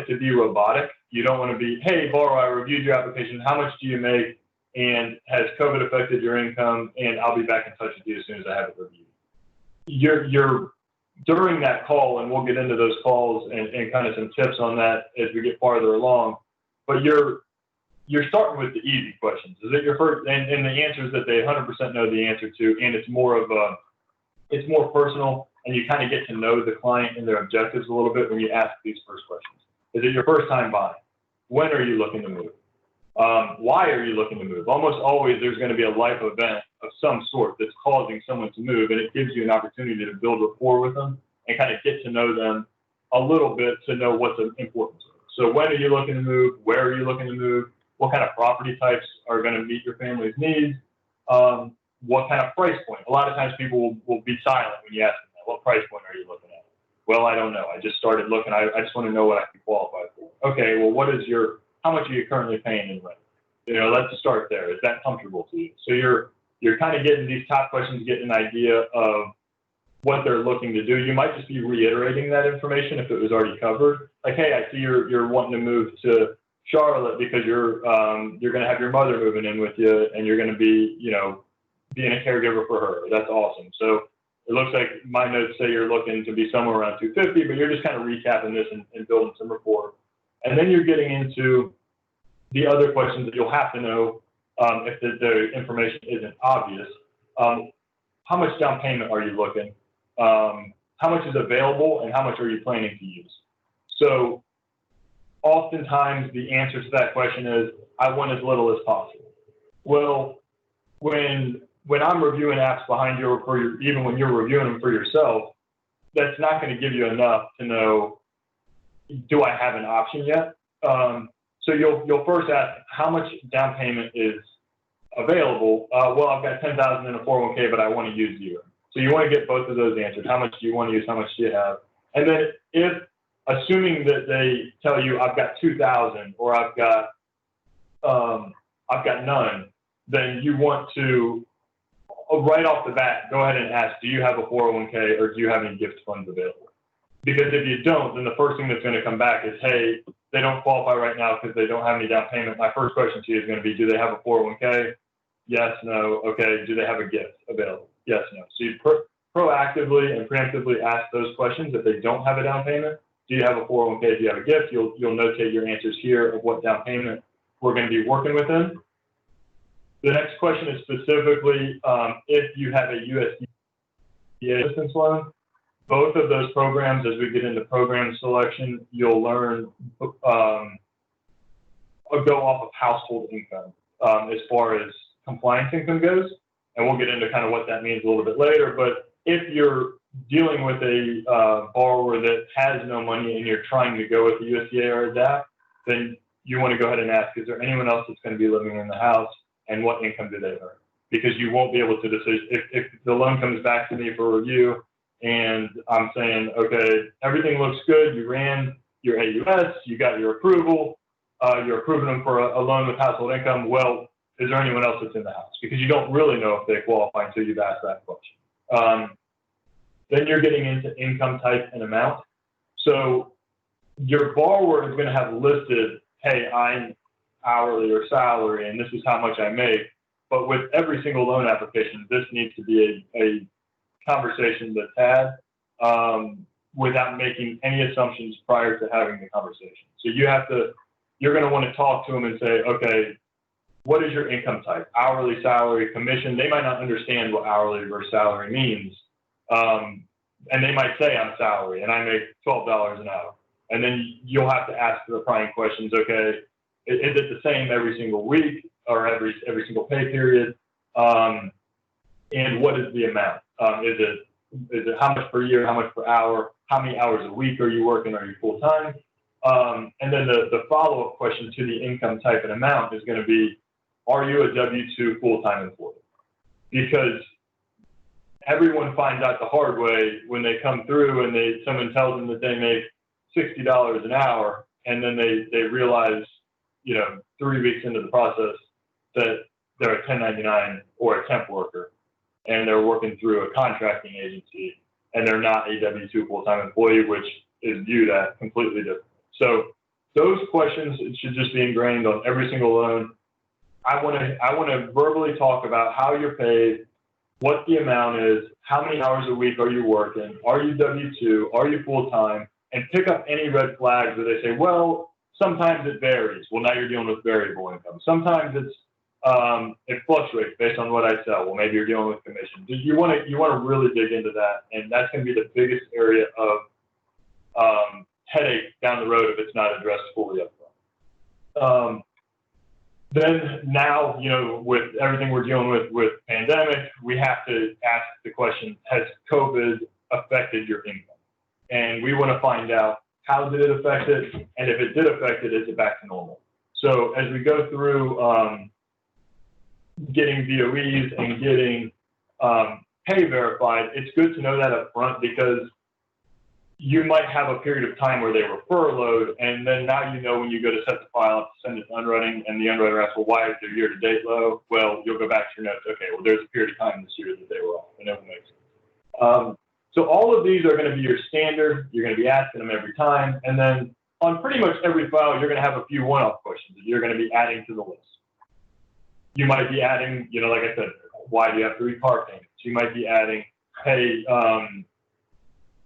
to be robotic. You don't want to be, hey, borrower, I reviewed your application, how much do you make, and has COVID affected your income, and I'll be back in touch with you as soon as I have it reviewed. You're during that call, and we'll get into those calls and kind of some tips on that as we get farther along, but you're starting with the easy questions. Is it your first, and the answers that they 100% know the answer to, and it's more personal, and you kind of get to know the client and their objectives a little bit when you ask these first questions. Is it your first time buying? When are you looking to move? Why are you looking to move? Almost always there's going to be a life event of some sort that's causing someone to move, and it gives you an opportunity to build rapport with them and kind of get to know them a little bit to know what's important to them. So when are you looking to move? Where are you looking to move? What kind of property types are going to meet your family's needs? What kind of price point? A lot of times people will be silent when you ask them that. What price point are you looking at? Well, I don't know. I just started looking. I just want to know what I can qualify for. Okay, well, how much are you currently paying in rent? Let's start there. Is that comfortable to you? So you're kind of getting these top questions, getting an idea of what they're looking to do. You might just be reiterating that information if it was already covered. Like, hey, I see you're wanting to move to Charlotte because you're going to have your mother moving in with you, and you're going to be, being a caregiver for her. That's awesome. So it looks like my notes say you're looking to be somewhere around 250, but you're just kind of recapping this and building some rapport. And then you're getting into the other questions that you'll have to know if the information isn't obvious. How much down payment are you looking? How much is available, and how much are you planning to use? So oftentimes the answer to that question is, I want as little as possible. Well, when I'm reviewing apps behind you, even when you're reviewing them for yourself, that's not going to give you enough to know, do I have an option yet? So you'll first ask, how much down payment is available? Well, I've got $10,000 in a 401k, but I want to use zero. So you want to get both of those answered. How much do you want to use? How much do you have? And then assuming that they tell you I've got 2,000 or I've got none, then you want to right off the bat go ahead and ask, do you have a 401k or do you have any gift funds available? Because if you don't, then the first thing that's going to come back is, hey, they don't qualify right now because they don't have any down payment. My first question to you is going to be, do they have a 401k? Yes, no. Okay. Do they have a gift available? Yes, no. So you proactively and preemptively ask those questions. If they don't have a down payment, do you have a 401k? Do you have a gift? You'll notate your answers here of what down payment we're going to be working within. The next question is specifically if you have a USDA assistance loan. Both of those programs, as we get into program selection, you'll learn go off of household income as far as compliance income goes. and we'll get into kind of what that means a little bit later. But if you're dealing with a borrower that has no money and you're trying to go with the USDA or ADAPT, then you want to go ahead and ask, is there anyone else that's going to be living in the house, and what income do they earn? Because you won't be able to decide if the loan comes back to me for review and I'm saying, okay, everything looks good. You ran your AUS, you got your approval, you're approving them for a loan with household income. Well, is there anyone else that's in the house? Because you don't really know if they qualify until you've asked that question. Then you're getting into income type and amount. So your borrower is going to have listed, hey, I'm hourly or salary, and this is how much I make. But with every single loan application, this needs to be a conversation that's had without making any assumptions prior to having the conversation. So you're going to want to talk to them and say, okay, what is your income type? Hourly, salary, commission. They might not understand what hourly versus salary means. And they might say I'm salary and I make $12 an hour. And then you'll have to ask the prying questions. Okay, is it the same every single week or every single pay period? And what is the amount? Is it how much per year, how much per hour, how many hours a week are you working? Are you full time? And then the follow-up question to the income type and amount is going to be, are you a W-2 full-time employee? Because everyone finds out the hard way when they come through and someone tells them that they make $60 an hour, and then they realize, 3 weeks into the process that they're a 1099 or a temp worker, and they're working through a contracting agency, and they're not a W-2 full-time employee, which is viewed at completely different. So those questions should just be ingrained on every single loan. I want to verbally talk about how you're paid, what the amount is, how many hours a week are you working, are you W-2, are you full-time, and pick up any red flags where they say, well, sometimes it varies. Well, now you're dealing with variable income. Sometimes it fluctuates based on what I sell. Well, maybe you're dealing with commission. You want to really dig into that, and that's going to be the biggest area of headache down the road if it's not addressed fully up front. Then now, with everything we're dealing with pandemic, we have to ask the question, has COVID affected your income? And we want to find out, how did it affect it? And if it did affect it, is it back to normal? So as we go through getting VOEs and getting pay verified, it's good to know that up front, because you might have a period of time where they were furloughed, and then now when you go to set the file up to send it to underwriting, and the underwriter asks, well, why is their year-to-date low? Well, you'll go back to your notes. Okay, well, there's a period of time this year that they were off, and it makes sense. So all of these are going to be your standard. You're going to be asking them every time, and then on pretty much every file, you're going to have a few one-off questions that you're going to be adding to the list. You might be adding, like I said, why do you have 3 car payments? You might be adding, hey,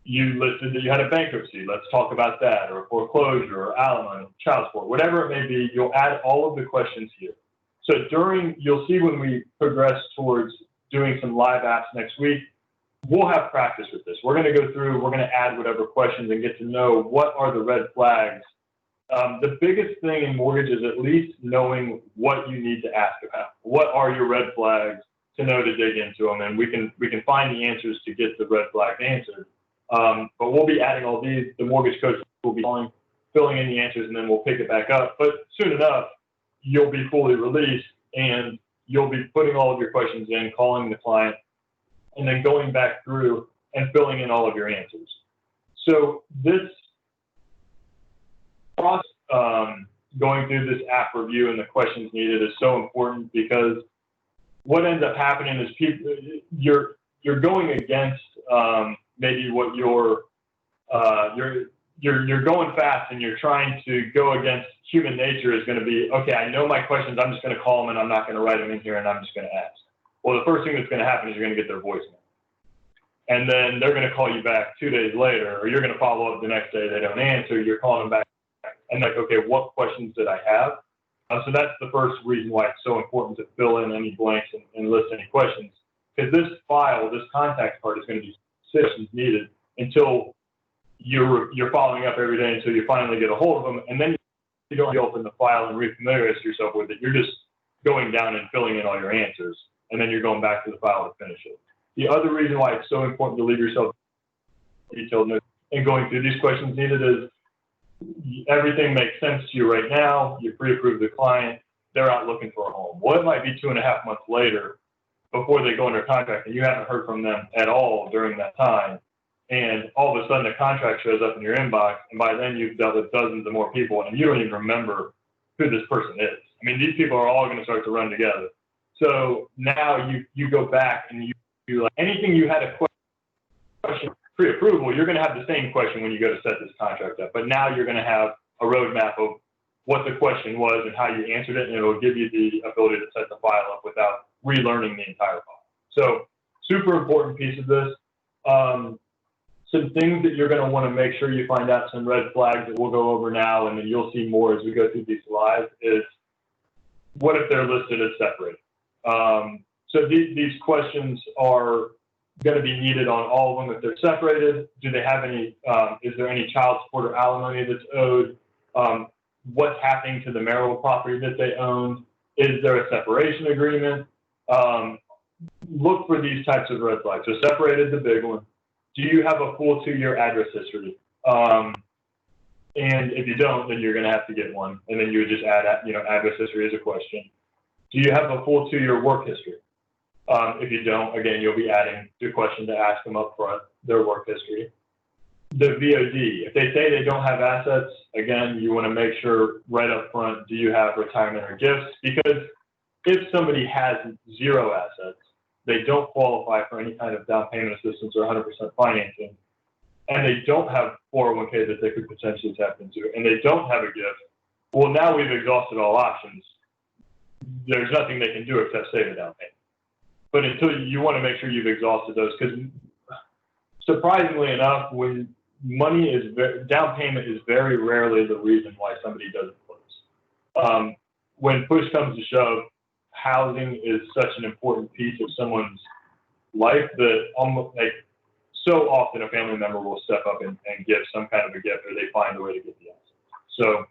you listed that you had a bankruptcy. Let's talk about that, or foreclosure, or alimony, child support, whatever it may be. You'll add all of the questions here. So you'll see when we progress towards doing some live apps next week, we'll have practice with this. We're going to go through, we're going to add whatever questions and get to know what are the red flags. The biggest thing in mortgage is at least knowing what you need to ask about. What are your red flags to know to dig into them? And we can find the answers to get the red flags answered. But we'll be adding all these. The mortgage coach will be filling in the answers, and then we'll pick it back up. But soon enough, you'll be fully released, and you'll be putting all of your questions in, calling the client, and then going back through and filling in all of your answers. So this process, going through this app review and the questions needed is so important, because what ends up happening is you're going against maybe what you're going fast, and you're trying to go against human nature is going to be, okay, I know my questions, I'm just going to call them and I'm not going to write them in here, and I'm just going to ask. Well, the first thing that's going to happen is you're going to get their voicemail. And then they're going to call you back 2 days later, or you're going to follow up the next day. They don't answer. You're calling them back. And like, okay, what questions did I have? So that's the first reason why it's so important to fill in any blanks and list any questions. Because this file, this contact card, is going to be sessions needed until you're following up every day until you finally get a hold of them. And then you don't open the file and refamiliarize yourself with it. You're just going down and filling in all your answers. and then you're going back to the file to finish it. The other reason why it's so important to leave yourself detailed notes and going through these questions needed is everything makes sense to you right now. You pre-approved the client. They're out looking for a home. Well, it might be 2.5 months later before they go under contract, and you haven't heard from them at all during that time. And all of a sudden, the contract shows up in your inbox, and by then you've dealt with dozens of more people, and you don't even remember who this person is. I mean, these people are all going to start to run together. So now you go back and you like anything you had a question pre-approval, you're going to have the same question when you go to set this contract up. But now you're going to have a roadmap of what the question was and how you answered it, and it'll give you the ability to set the file up without relearning the entire file. So super important piece of this. Some things that you're going to want to make sure you find out, some red flags that we'll go over now, and then you'll see more as we go through these slides, is what if they're listed as separated? So these questions are going to be needed on all of them. If they're separated, do they have any, is there any child support or alimony that's owed? What's happening to the marital property that they owned? Is there a separation agreement? Look for these types of red flags. So separated, the big one. Do you have a full 2-year address history? And if you don't, then you're going to have to get one. And then you would just add, address history as a question. Do you have a full 2-year work history? If you don't, again, you'll be adding the question to ask them up front, their work history. The VOD, if they say they don't have assets, again, you want to make sure right up front, do you have retirement or gifts? Because if somebody has 0 assets, they don't qualify for any kind of down payment assistance or 100% financing, and they don't have 401k that they could potentially tap into, and they don't have a gift, well, now we've exhausted all options. There's nothing they can do except save a down payment. But until you want to make sure you've exhausted those, because surprisingly enough, when money is down payment is very rarely the reason why somebody doesn't close. When push comes to shove, housing is such an important piece of someone's life that almost like so often a family member will step up and give some kind of a gift, or they find a way to get the assets. So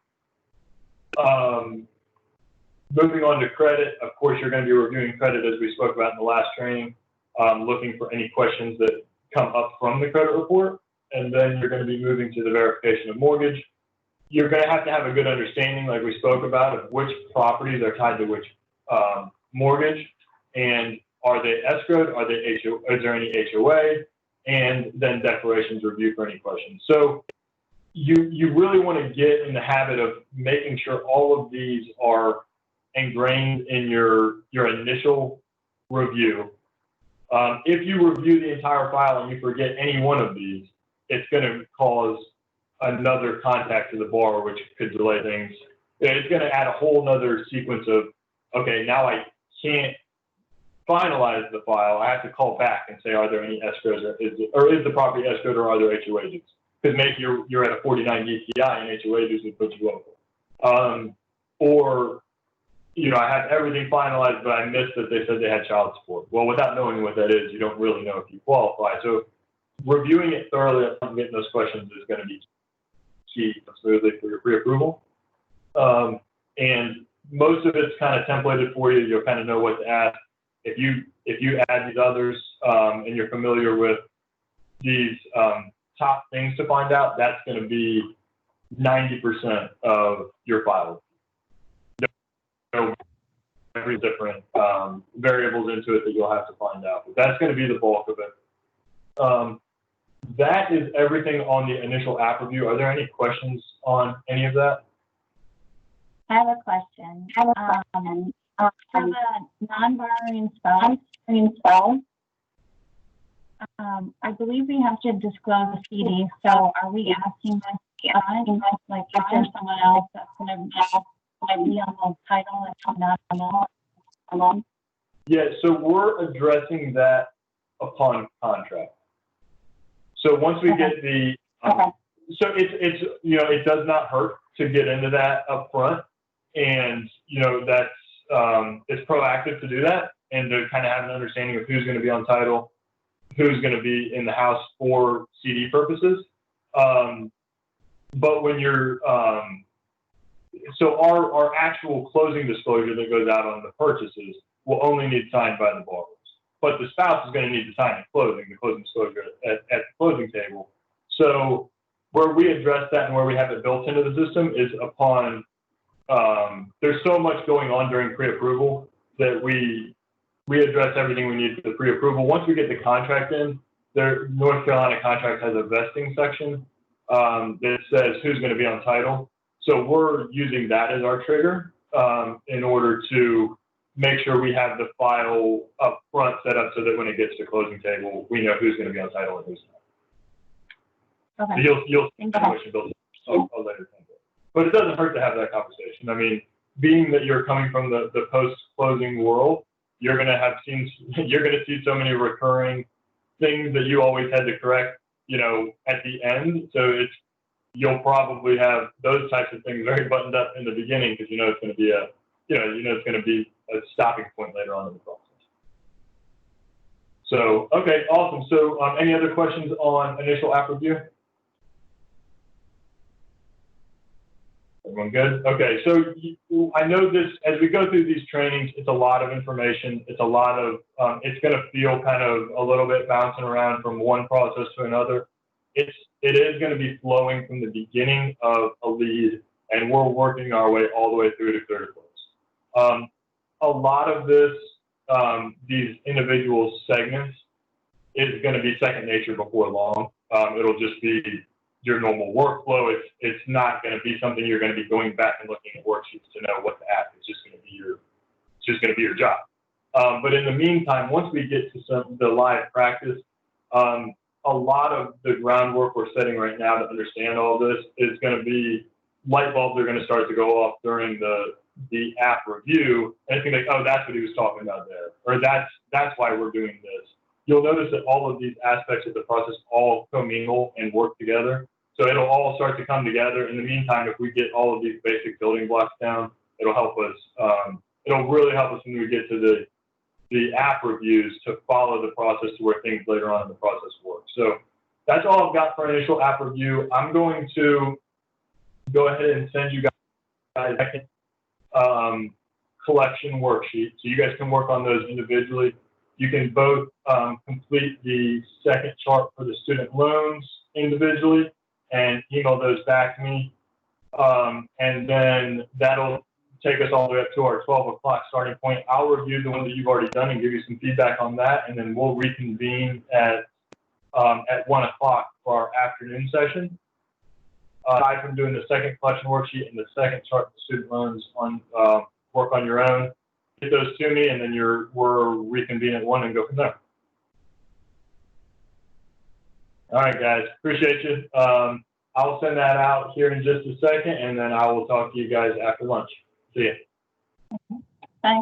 moving on to credit, of course, you're going to be reviewing credit as we spoke about in the last training, looking for any questions that come up from the credit report, and then you're going to be moving to the verification of mortgage. You're going to have a good understanding, like we spoke about, of which properties are tied to which mortgage, and are they escrowed, is there any HOA, and then declarations review for any questions. So you really want to get in the habit of making sure all of these are ingrained in your initial review. If you review the entire file and you forget any one of these, it's going to cause another contact to the borrower, which could delay things. It's going to add a whole nother sequence of, okay, now I can't finalize the file. I have to call back and say, are there any escrows, or is the property escrowed, or are there HOA dues? Because maybe you're at a 49 DTI and HOA dues would put you over. Or, I have everything finalized, but I missed that they said they had child support. Well, without knowing what that is, you don't really know if you qualify. So reviewing it thoroughly and getting those questions is going to be key smoothly for your pre-approval. And most of it's kind of templated for you. You'll kind of know what to ask. If you add these others and you're familiar with these top things to find out, that's going to be 90% of your file. Every different variables into it that you'll have to find out. But that's going to be the bulk of it. That is everything on the initial app review. Are there any questions on any of that? I have a question. For the non-borrowing spouse, I believe we have to disclose a CD. So are we asking like if there's someone else that's going to be on the title and not alone? Yeah, so we're addressing that upon contract. So once we get the, so it's it does not hurt to get into that up front, and that's it's proactive to do that and to kind of have an understanding of who's going to be on title, who's going to be in the house for CD purposes. But when you're so our actual closing disclosure that goes out on the purchases will only need signed by the borrowers. But the spouse is going to need to sign at closing, the closing disclosure at the closing table. So where we address that and where we have it built into the system is upon, there's so much going on during pre-approval that we address everything we need for the pre-approval. Once we get the contract in, North Carolina contract has a vesting section that says who's going to be on title. So we're using that as our trigger in order to make sure we have the file up front set up so that when it gets to closing table, we know who's going to be on title and who's not. Okay. So you'll see that motion built a later. But it doesn't hurt to have that conversation. I mean, being that you're coming from the post-closing world, you're going to see so many recurring things that you always had to correct, at the end. So you'll probably have those types of things very buttoned up in the beginning because it's going to be it's going to be a stopping point later on in the process. So, okay, awesome. So any other questions on initial app review? Everyone good? Okay, so I know this, as we go through these trainings, it's a lot of information. It's a lot of, it's going to feel kind of a little bit bouncing around from one process to another. It is going to be flowing from the beginning of a lead, and we're working our way all the way through to clear to close. A lot of this, these individual segments is going to be second nature before long. It'll just be your normal workflow. It's not going to be something you're going to be going back and looking at worksheets to know what the app is. Just going to be your job. But in the meantime, once we get to the live practice, a lot of the groundwork we're setting right now to understand all this is going to be light bulbs are going to start to go off during the app review, and it's going to be like, oh, that's what he was talking about there, or that's why we're doing this. You'll notice that all of these aspects of the process all commingle and work together. So it'll all start to come together. In the meantime, if we get all of these basic building blocks down, it'll help us. It'll really help us when we get to the app reviews to follow the process to where things later on in the process work. So that's all I've got for initial app review. I'm going to go ahead and send you guys a second collection worksheet, so you guys can work on those individually. You can both complete the second chart for the student loans individually and email those back to me. And then that'll take us all the way up to our 12 o'clock starting point. I'll review the one that you've already done and give you some feedback on that, and then we'll reconvene at 1 o'clock for our afternoon session. Aside from doing the second collection worksheet and the second chart for student loans on work on your own, get those to me, and then we're reconvene at 1 and go from there. All right, guys, appreciate you. I'll send that out here in just a second, and then I will talk to you guys after lunch. See ya. Bye.